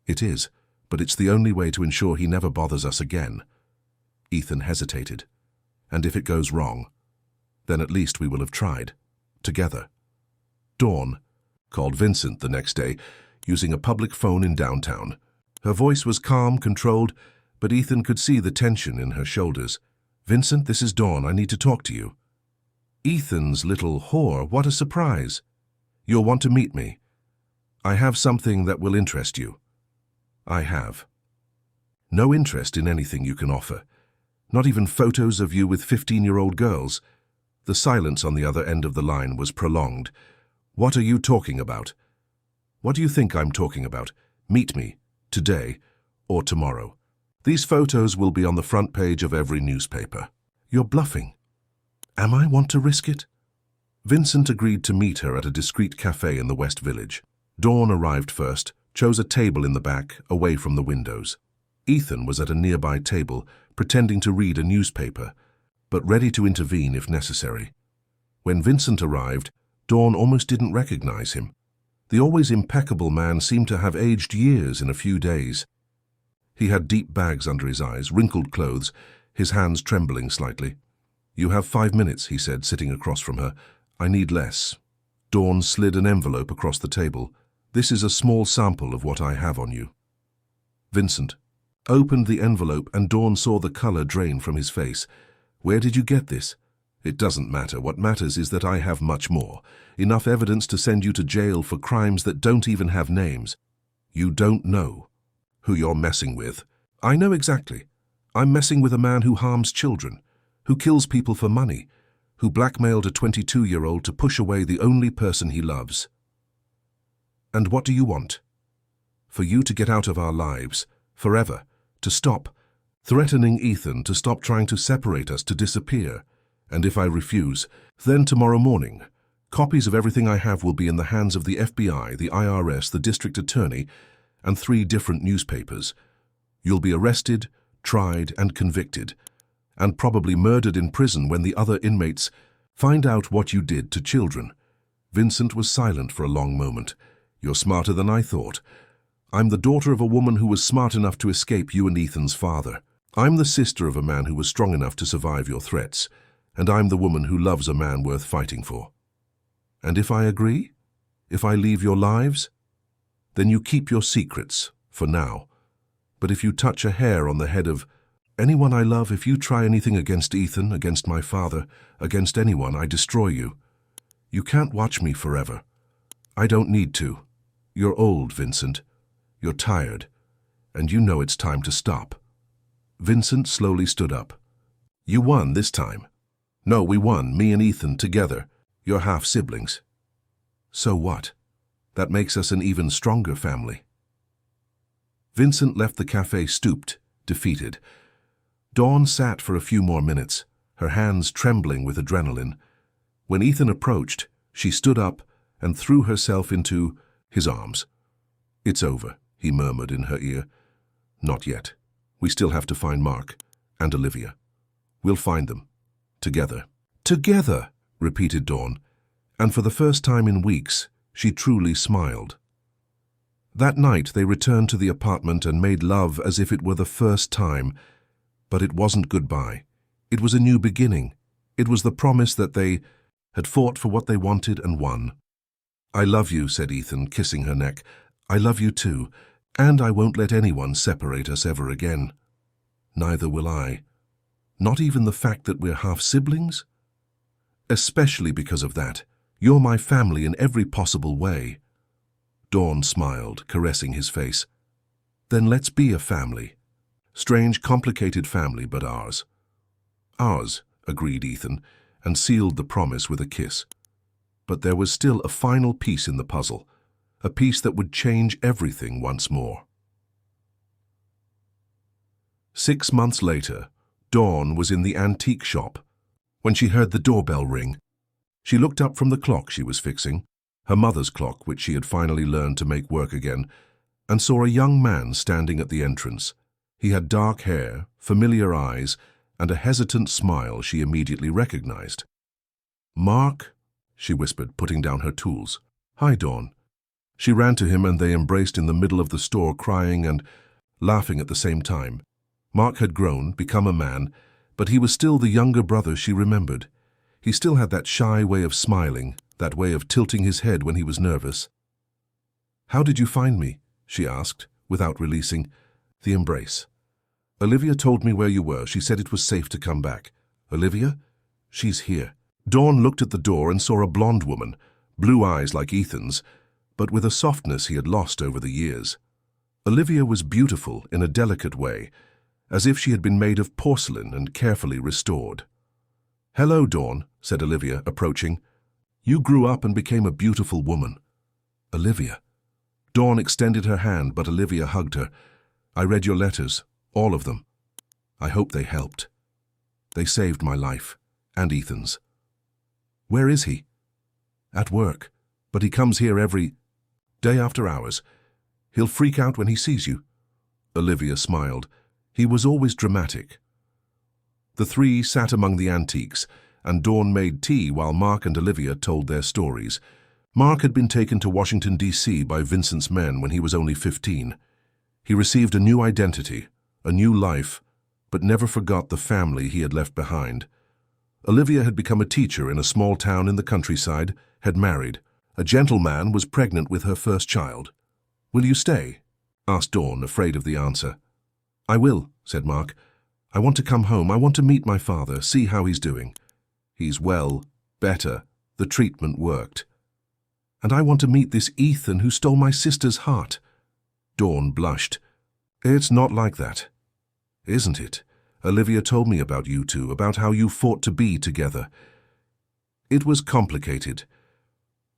"It is, but it's the only way to ensure he never bothers us again." Ethan hesitated. "And if it goes wrong, then at least we will have tried, together." "Dawn," called Vincent the next day, using a public phone in downtown. Her voice was calm, controlled, but Ethan could see the tension in her shoulders. "Vincent, this is Dawn. I need to talk to you." "Ethan's little whore, what a surprise. You'll want to meet me. I have something that will interest you." "I have no interest in anything you can offer. Not even photos of you with 15-year-old girls." The silence on the other end of the line was prolonged. "What are you talking about?" "What do you think I'm talking about? Meet me, today or tomorrow. These photos will be on the front page of every newspaper." "You're bluffing." "Am I want to risk it?" Vincent agreed to meet her at a discreet cafe in the West Village. Dawn arrived first, chose a table in the back, away from the windows. Ethan was at a nearby table, pretending to read a newspaper, but ready to intervene if necessary. When Vincent arrived, Dawn almost didn't recognize him. The always impeccable man seemed to have aged years in a few days. He had deep bags under his eyes, wrinkled clothes, his hands trembling slightly. "You have 5 minutes," he said, sitting across from her. "I need less." Dawn slid an envelope across the table. "This is a small sample of what I have on you." Vincent opened the envelope and Dawn saw the color drain from his face. "Where did you get this?" "It doesn't matter. What matters is that I have much more. Enough evidence to send you to jail for crimes that don't even have names. You don't know who you're messing with." "I know exactly. I'm messing with a man who harms children, who kills people for money, who blackmailed a 22-year-old to push away the only person he loves." "And what do you want?" "For you to get out of our lives, forever, to stop threatening Ethan, to stop trying to separate us, to disappear. And if I refuse, then tomorrow morning, copies of everything I have will be in the hands of the FBI, the IRS, the district attorney, and 3 different newspapers. You'll be arrested, tried, and convicted, and probably murdered in prison when the other inmates find out what you did to children." Vincent was silent for a long moment. "You're smarter than I thought. I'm the daughter of a woman who was smart enough to escape you and Ethan's father. I'm the sister of a man who was strong enough to survive your threats. And I'm the woman who loves a man worth fighting for. And if I agree, if I leave your lives, then you keep your secrets, for now. But if you touch a hair on the head of anyone I love, if you try anything against Ethan, against my father, against anyone, I destroy you. You can't watch me forever. I don't need to. You're old, Vincent. You're tired. And you know it's time to stop." Vincent slowly stood up. "You won this time." "No, we won, me and Ethan together. You're half-siblings." "So what? That makes us an even stronger family." Vincent left the cafe stooped, defeated. Dawn sat for a few more minutes, her hands trembling with adrenaline. When Ethan approached, she stood up and threw herself into his arms. "It's over," he murmured in her ear. "Not yet. We still have to find Mark and Olivia. We'll find them. Together." "Together," repeated Dawn, and for the first time in weeks, she truly smiled. That night they returned to the apartment and made love as if it were the first time. But it wasn't goodbye. It was a new beginning. It was the promise that they had fought for what they wanted and won. "I love you," said Ethan, kissing her neck. "I love you too, and I won't let anyone separate us ever again." "Neither will I. Not even the fact that we're half-siblings?" "Especially because of that. You're my family in every possible way." Dawn smiled, caressing his face. "Then let's be a family. Strange, complicated family, but ours." "Ours," agreed Ethan, and sealed the promise with a kiss. But there was still a final piece in the puzzle, a piece that would change everything once more. 6 months later, Dawn was in the antique shop when she heard the doorbell ring. She looked up from the clock she was fixing, her mother's clock, which she had finally learned to make work again, and saw a young man standing at the entrance. He had dark hair, familiar eyes, and a hesitant smile she immediately recognized. "Mark," she whispered, putting down her tools. "Hi, Dawn." She ran to him and they embraced in the middle of the store, crying and laughing at the same time. Mark had grown, become a man, but he was still the younger brother she remembered. He still had that shy way of smiling, that way of tilting his head when he was nervous. "How did you find me?" she asked, without releasing the embrace. "Olivia told me where you were. She said it was safe to come back." "Olivia? She's here." Dawn looked at the door and saw a blonde woman, blue eyes like Ethan's, but with a softness he had lost over the years. Olivia was beautiful in a delicate way, as if she had been made of porcelain and carefully restored. "Hello, Dawn," said Olivia, approaching. "You grew up and became a beautiful woman." "Olivia." Dawn extended her hand, but Olivia hugged her. "I read your letters, all of them. I hope they helped. They saved my life, and Ethan's." "Where is he?" "At work, but he comes here every day after hours. He'll freak out when he sees you." Olivia smiled. He was always dramatic. The three sat among the antiques, and Dawn made tea while Mark and Olivia told their stories. Mark had been taken to Washington, D.C. by Vincent's men when he was only 15. He received a new identity, a new life, but never forgot the family he had left behind. Olivia had become a teacher in a small town in the countryside, had married. A gentleman was pregnant with her first child. "Will you stay?" asked Dawn, afraid of the answer. "I will," said Mark. "I want to come home. I want to meet my father, see how he's doing. He's well, better. The treatment worked. And I want to meet this Ethan who stole my sister's heart." Dawn blushed. "It's not like that, isn't it? Olivia told me about you two, about how you fought to be together. It was complicated."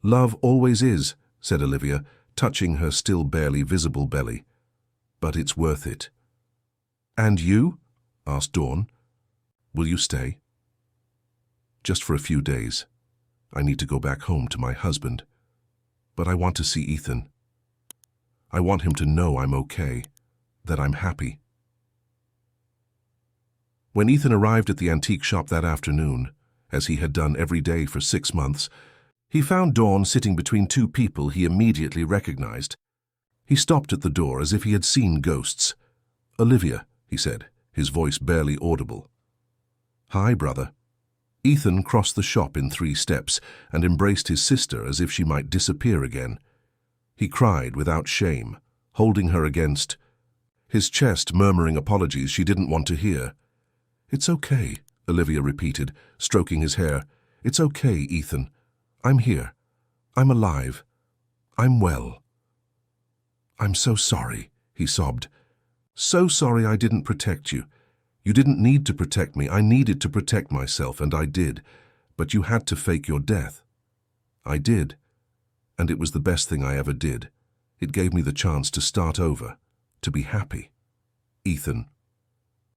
"Love always is," said Olivia, touching her still barely visible belly. "But it's worth it." "And you?" asked Dawn. "Will you stay?" "Just for a few days. I need to go back home to my husband. But I want to see Ethan. I want him to know I'm okay, that I'm happy." When Ethan arrived at the antique shop that afternoon, as he had done every day for 6 months, he found Dawn sitting between two people he immediately recognized. He stopped at the door as if he had seen ghosts. "Olivia," he said, his voice barely audible. "Hi, brother." Ethan crossed the shop in 3 steps and embraced his sister as if she might disappear again. He cried without shame, holding her against his chest, murmuring apologies she didn't want to hear. "It's okay," Olivia repeated, stroking his hair. "It's okay, Ethan. I'm here. I'm alive. I'm well." "I'm so sorry," he sobbed. "So sorry I didn't protect you. You didn't need to protect me. I needed to protect myself, and I did. But you had to fake your death." "I did. And it was the best thing I ever did. It gave me the chance to start over, to be happy." Ethan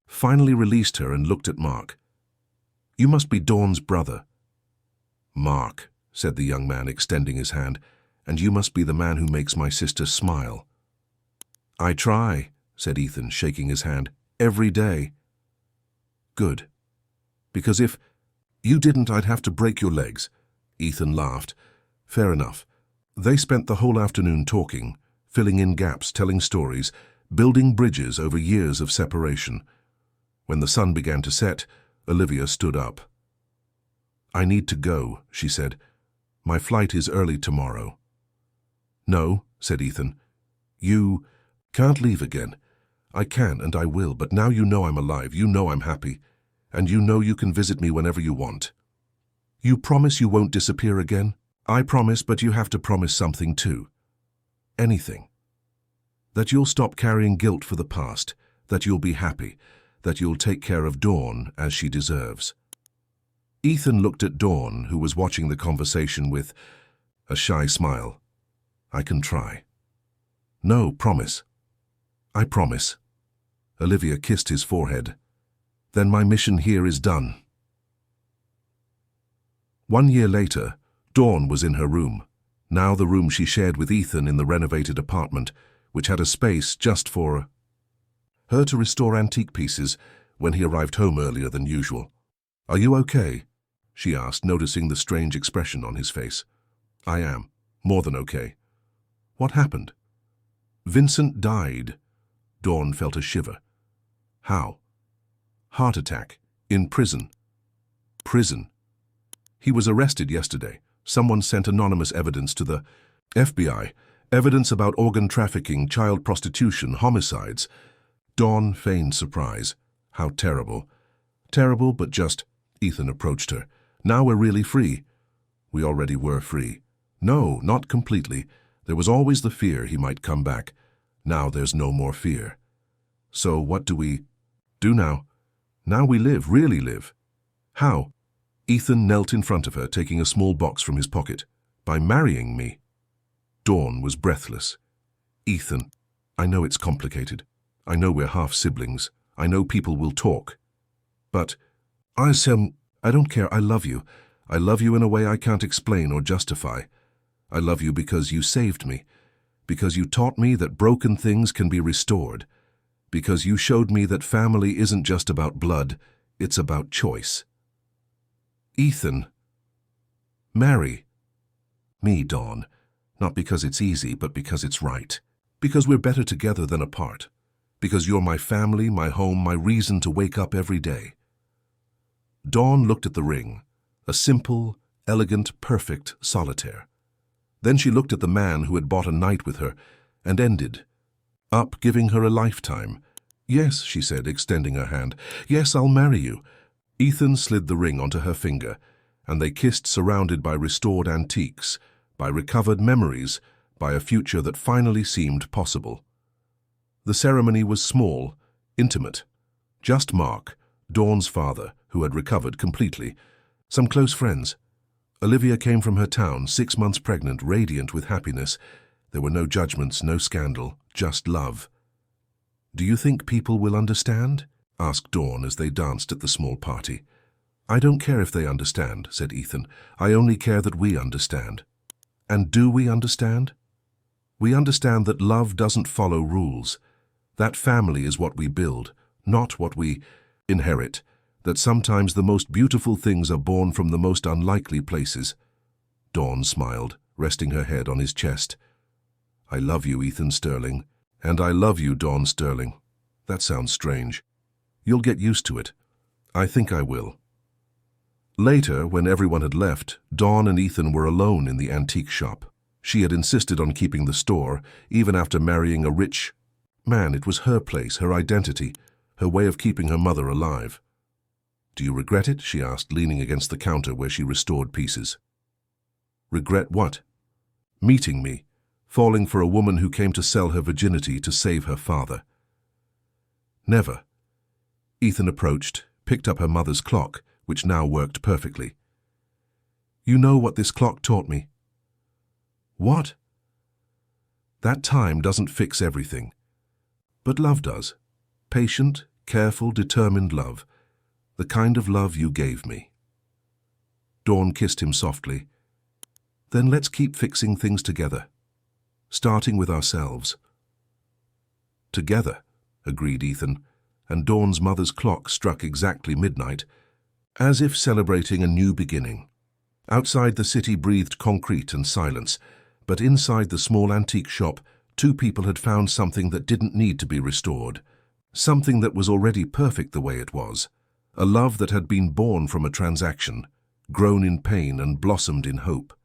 finally released her and looked at Mark. "You must be Dawn's brother." "Mark," said the young man, extending his hand, "and you must be the man who makes my sister smile." "I try," said Ethan, shaking his hand, "every day." "Good. Because if you didn't, I'd have to break your legs." Ethan laughed. "Fair enough." They spent the whole afternoon talking, filling in gaps, telling stories, building bridges over years of separation. When the sun began to set, Olivia stood up. "I need to go," she said. "My flight is early tomorrow." "No," said Ethan. "You can't leave again. I can and I will, but now you know I'm alive, you know I'm happy, and you know you can visit me whenever you want. You promise you won't disappear again?" "I promise, but you have to promise something too." "Anything." "That you'll stop carrying guilt for the past, that you'll be happy, that you'll take care of Dawn as she deserves." Ethan looked at Dawn, who was watching the conversation with a shy smile. "I can try." "No, promise." "I promise." Olivia kissed his forehead. Then my mission here is done. 1 year later, Dawn was in her room, now the room she shared with Ethan in the renovated apartment, which had a space just for her to restore antique pieces when he arrived home earlier than usual. "Are you okay?" she asked, noticing the strange expression on his face. "I am. More than okay." "What happened?" "Vincent died." Dawn felt a shiver. "How?" "Heart attack. In prison." "Prison?" "He was arrested yesterday. Someone sent anonymous evidence to the FBI. Evidence about organ trafficking, child prostitution, homicides." Dawn feigned surprise. "How terrible." "Terrible, but just—" Ethan approached her. "Now we're really free." "We already were free." "No, not completely. There was always the fear he might come back. Now there's no more fear." "So what do we do now?" "Now we live, really live." "How?" Ethan knelt in front of her, taking a small box from his pocket. "By marrying me." Dawn was breathless. "Ethan, I know it's complicated. I know we're half-siblings. I know people will talk. But I don't care. I love you. I love you in a way I can't explain or justify. I love you because you saved me, because you taught me that broken things can be restored, because you showed me that family isn't just about blood, it's about choice." "Ethan." "Marry me, Dawn. Not because it's easy, but because it's right. Because we're better together than apart. Because you're my family, my home, my reason to wake up every day." Dawn looked at the ring, a simple, elegant, perfect solitaire. Then she looked at the man who had bought a night with her and ended up giving her a lifetime. "Yes," she said, extending her hand. "Yes, I'll marry you." Ethan slid the ring onto her finger, and they kissed, surrounded by restored antiques, by recovered memories, by a future that finally seemed possible. The ceremony was small, intimate. Just Mark, Dawn's father, who had recovered completely, some close friends. Olivia came from her town, 6 months pregnant, radiant with happiness. There were no judgments, no scandal, just love. "Do you think people will understand?" asked Dawn as they danced at the small party. "I don't care if they understand," said Ethan. "I only care that we understand." "And do we understand?" "We understand that love doesn't follow rules. That family is what we build, not what we inherit. That sometimes the most beautiful things are born from the most unlikely places." Dawn smiled, resting her head on his chest. "I love you, Ethan Sterling. And I love you, Dawn Sterling. That sounds strange. You'll get used to it. I think I will." Later, when everyone had left, Dawn and Ethan were alone in the antique shop. She had insisted on keeping the store, even after marrying a rich man. It was her place, her identity, her way of keeping her mother alive. "Do you regret it?" she asked, leaning against the counter where she restored pieces. "Regret what?" "Meeting me, falling for a woman who came to sell her virginity to save her father." "Never." Ethan approached, picked up her mother's clock, which now worked perfectly. "You know what this clock taught me?" "What?" "That time doesn't fix everything. But love does. Patient, careful, determined love. The kind of love you gave me." Dawn kissed him softly. "Then let's keep fixing things together, starting with ourselves." "Together," agreed Ethan, and Dawn's mother's clock struck exactly midnight, as if celebrating a new beginning. Outside, the city breathed concrete and silence, but inside the small antique shop, 2 people had found something that didn't need to be restored, something that was already perfect the way it was, a love that had been born from a transaction, grown in pain and blossomed in hope.